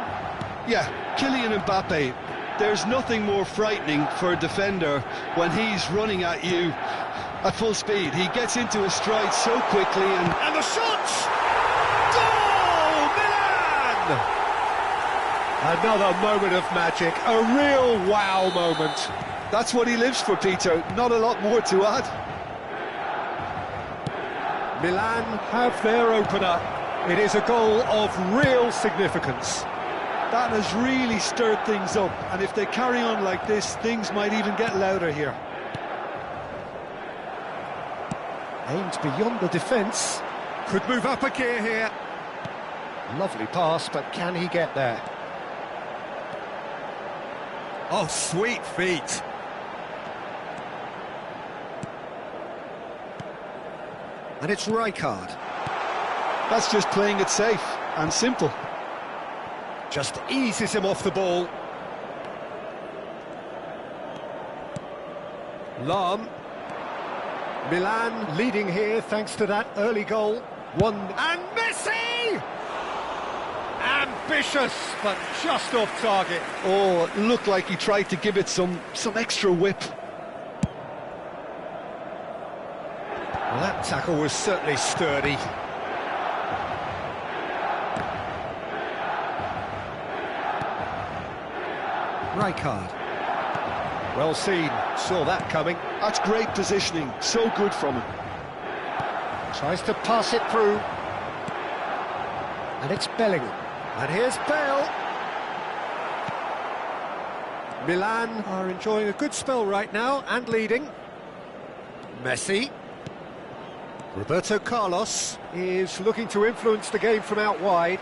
Yeah, Kylian Mbappe. There's nothing more frightening for a defender when he's running at you at full speed. He gets into a stride so quickly and the shot! Goal! Milan! Another moment of magic, a real wow moment. That's what he lives for, Peter. Not a lot more to add. Milan have their opener. It is a goal of real significance. That has really stirred things up, and if they carry on like this, things might even get louder here. Aimed beyond the defence. Could move up a gear here. Lovely pass, but can he get there? Oh, sweet feet. And it's Rijkaard. That's just playing it safe and simple. Just eases him off the ball. Lahm. Milan leading here thanks to that early goal. One and Messi! Ambitious, but just off target. Oh, it looked like he tried to give it some extra whip. Well, that tackle was certainly sturdy. Rijkaard. Well seen, saw that coming. That's great positioning, so good from him. Tries to pass it through. And it's Bellingham. And here's Bale. Milan are enjoying a good spell right now and leading. Messi. Roberto Carlos is looking to influence the game from out wide.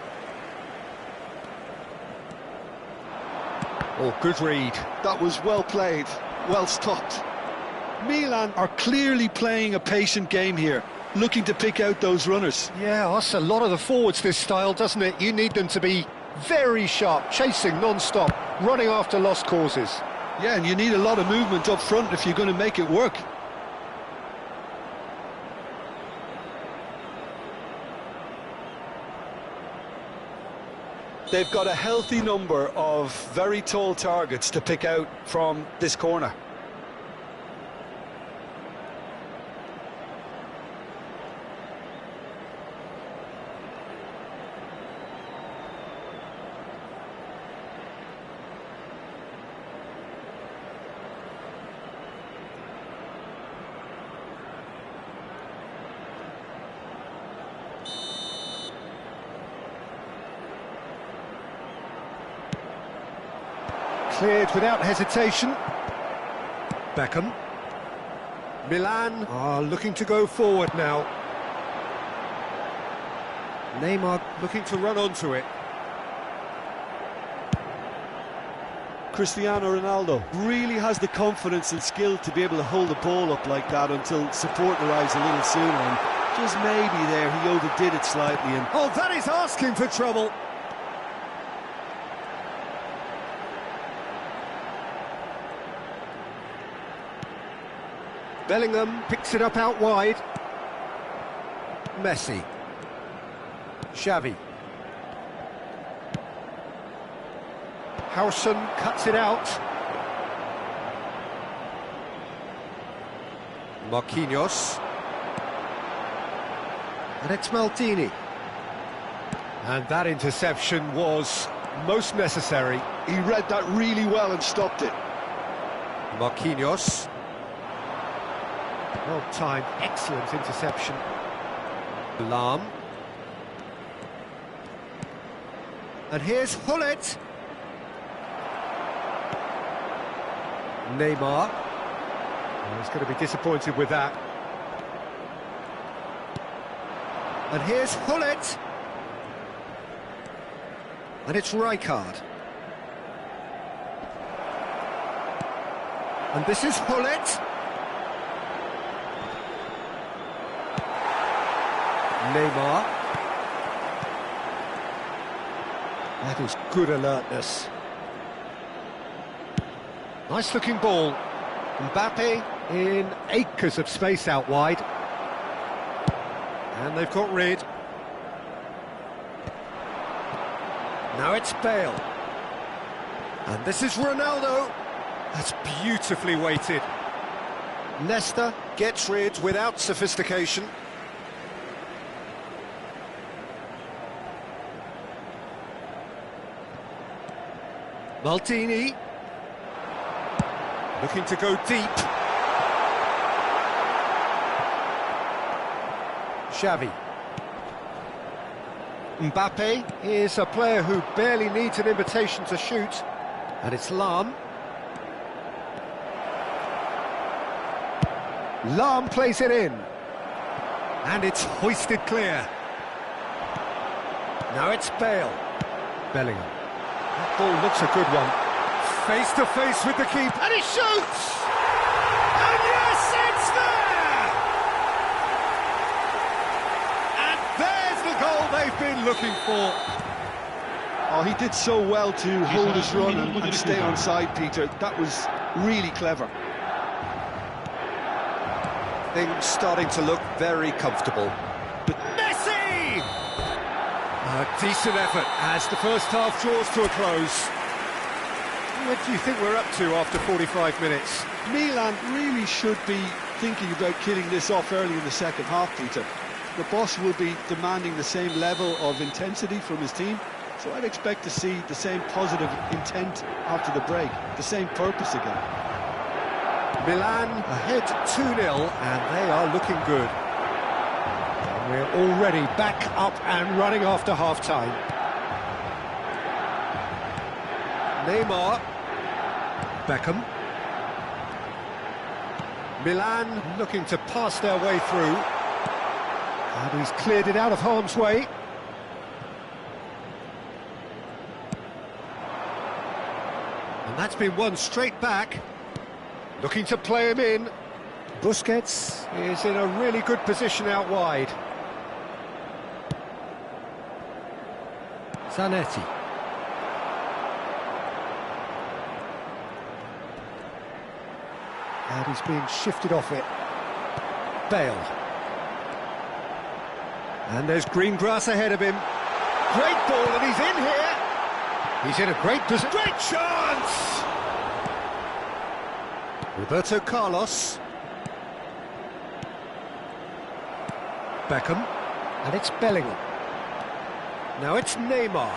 Oh, good read. That was well played, well stopped. Milan are clearly playing a patient game here, looking to pick out those runners. Yeah, that's a lot of the forwards, this style, doesn't it? You need them to be very sharp, chasing non-stop, running after lost causes. Yeah, and you need a lot of movement up front if you're going to make it work. They've got a healthy number of very tall targets to pick out from this corner. Cleared without hesitation. Beckham. Milan are looking to go forward now. Neymar looking to run onto it. Cristiano Ronaldo really has the confidence and skill to be able to hold the ball up like that until support arrives a little sooner, and just maybe there he overdid it slightly. And oh, that is asking for trouble. Bellingham picks it up out wide. Messi. Xavi. Howson cuts it out. Marquinhos. And it's Maldini. And that interception was most necessary. He read that really well and stopped it. Marquinhos. Well timed, excellent interception. Lahm. And here's Hullet. Neymar. Oh, he's going to be disappointed with that. And here's Hullet. And it's Rijkaard. And this is Hullet. Neymar. That is good alertness. Nice looking ball. Mbappe in acres of space out wide. And they've got rid. Now it's Bale. And this is Ronaldo. That's beautifully weighted. Nesta gets rid without sophistication. Maldini. Looking to go deep. Xavi. Mbappe is a player who barely needs an invitation to shoot. And it's Lahm. Lahm plays it in. And it's hoisted clear. Now it's Bale. Bellingham. That ball looks a good one. Face to face with the keeper. And he shoots! And yes, it's there! And there's the goal they've been looking for. Oh, he did so well to hold his run and stay onside, Peter. That was really clever. Things starting to look very comfortable. But Messi! A decent effort as the first half draws to a close. What do you think we're up to after 45 minutes? Milan really should be thinking about killing this off early in the second half, Peter. The boss will be demanding the same level of intensity from his team, so I'd expect to see the same positive intent after the break, the same purpose again. Milan ahead 2-0 and they are looking good. And we're already back up and running after half-time. Neymar. Beckham. Milan looking to pass their way through. And he's cleared it out of harm's way. And that's been won straight back. Looking to play him in. Busquets is in a really good position out wide. Zanetti. And he's being shifted off it. Bale. And there's green grass ahead of him. Great ball, and he's in here. He's in a great position. Great chance! Roberto Carlos. Beckham. And it's Bellingham. Now it's Neymar.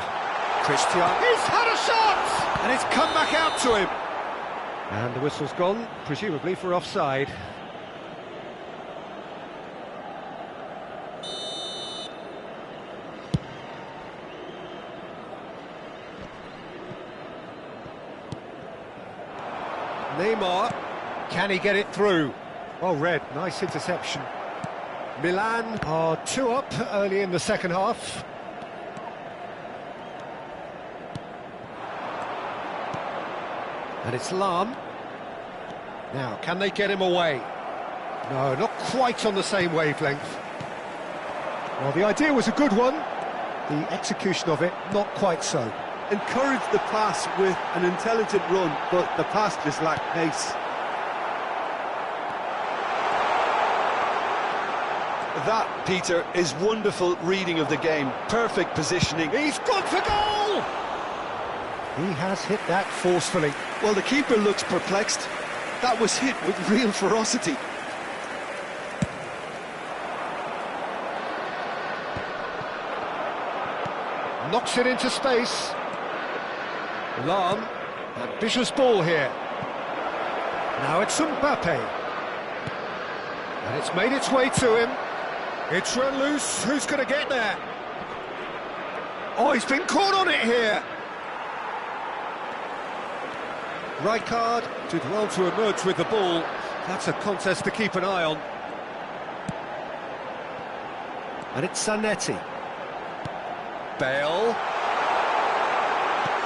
Cristiano. He's had a shot! And it's come back out to him. And the whistle's gone, presumably for offside. Neymar, can he get it through? Well read, nice interception. Milan are 2 up early in the second half. And it's Lahm. Now, can they get him away? No, not quite on the same wavelength. Well, the idea was a good one. The execution of it, not quite so. Encouraged the pass with an intelligent run, but the pass just lacked pace. That, Peter, is wonderful reading of the game. Perfect positioning. He's gone for goal! He has hit that forcefully. Well, the keeper looks perplexed. That was hit with real ferocity. Knocks it into space. Lahm, ambitious ball here. Now it's Mbappe. And it's made its way to him. It's run loose. Who's going to get there? Oh, he's been caught on it here. Rijkaard did well to emerge with the ball. That's a contest to keep an eye on. And it's Zanetti. Bale.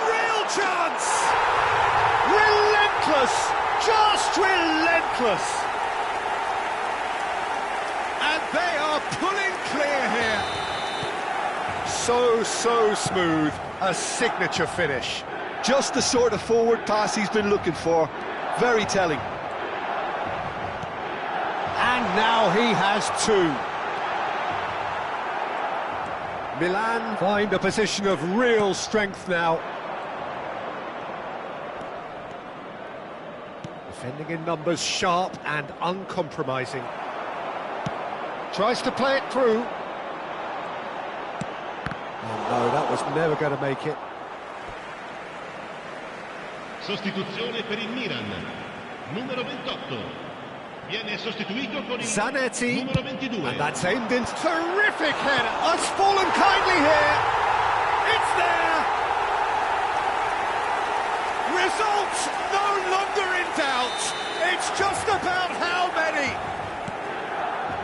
Real chance! Relentless! Just relentless. And they are pulling clear here. So smooth. A signature finish. Just the sort of forward pass he's been looking for. Very telling. And now he has two. Milan find a position of real strength now. Defending in numbers, sharp and uncompromising. Tries to play it through. Oh no, that was never going to make it. Sostituzione per il Milan. Numero 28. Viene sostituito con il Zanetti. numero 22. And that's aimed in. Terrific header. Has fallen kindly here. It's there. Results no longer in doubt. It's just about how many.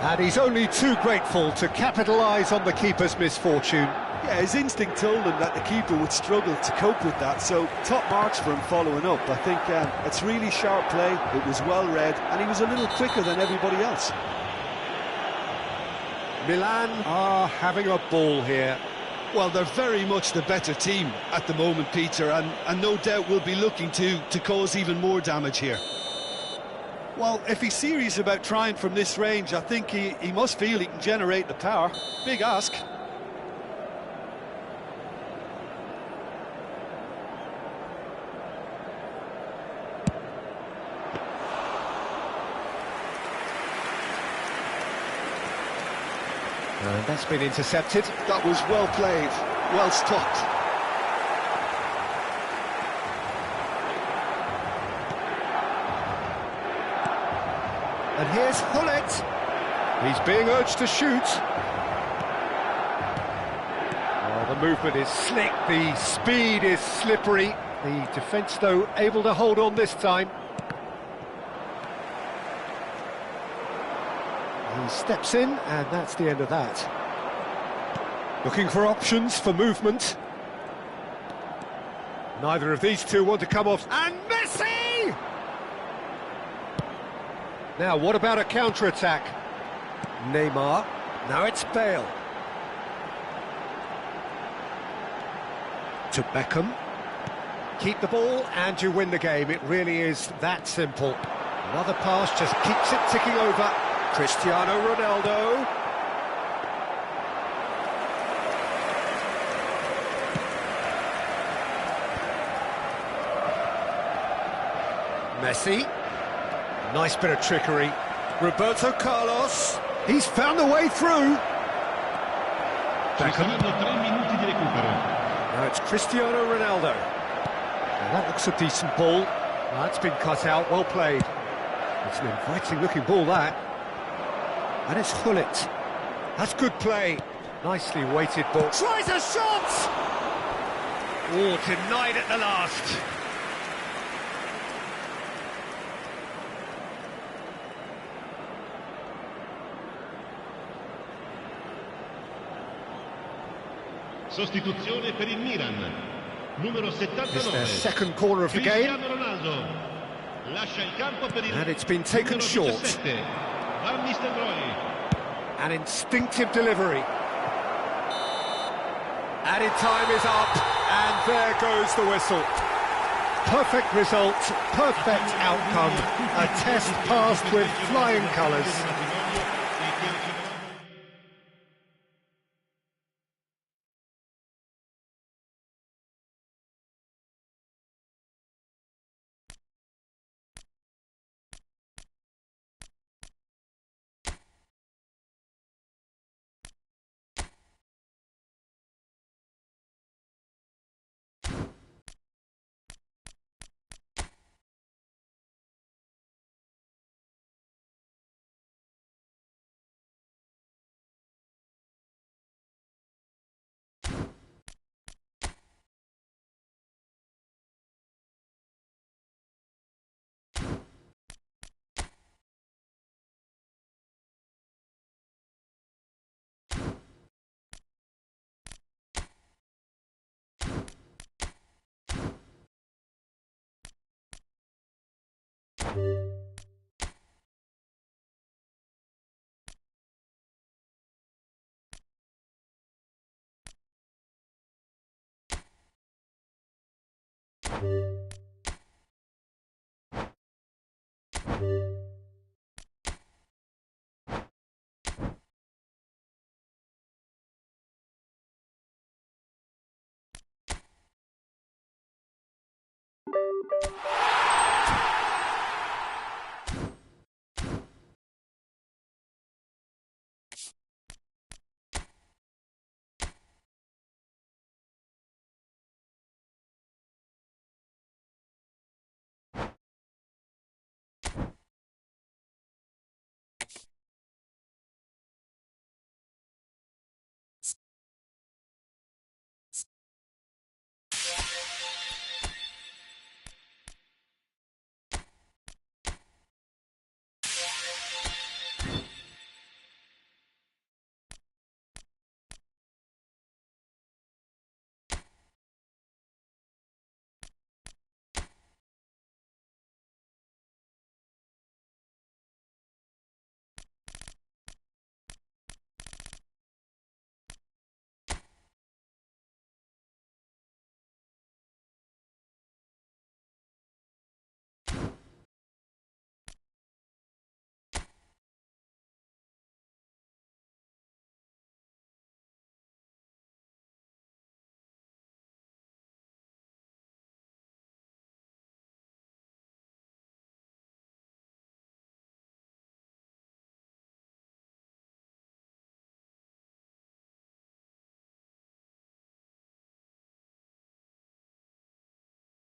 And he's only too grateful to capitalise on the keeper's misfortune. Yeah, his instinct told him that the keeper would struggle to cope with that, so top marks for him following up. I think it's really sharp play, it was well read, and he was a little quicker than everybody else. Milan are having a ball here. Well, they're very much the better team at the moment, Peter, and no doubt will be looking to cause even more damage here. Well, if he's serious about trying from this range, I think he must feel he can generate the power. Big ask. And that's been intercepted. That was well played, well stopped. And here's Hullet. He's being urged to shoot. Oh, the movement is slick, the speed is slippery. The defence, though, able to hold on this time. He steps in, and that's the end of that. Looking for options for movement. Neither of these two want to come off. And Messi! Now, what about a counter-attack? Neymar. Now it's Bale. To Beckham. Keep the ball and you win the game. It really is that simple. Another pass just keeps it ticking over. Cristiano Ronaldo. Messi. Nice bit of trickery. Roberto Carlos. He's found a way through. Beckham. Now it's Cristiano Ronaldo. Now that looks a decent ball. That's been cut out, well played. It's an inviting looking ball, that. And it's Hullet. That's good play. Nicely weighted ball. Tries a shot! Oh, denied at the last. Sostituzione per il Milan. Numero 79. It's their second corner of the game. Cristiano Ronaldo. Lascia il campo per il And it's been taken short. 17. Van Nistelrooy. An instinctive delivery. Added time is up, and there goes the whistle. Perfect result, perfect outcome. A test passed with flying colours.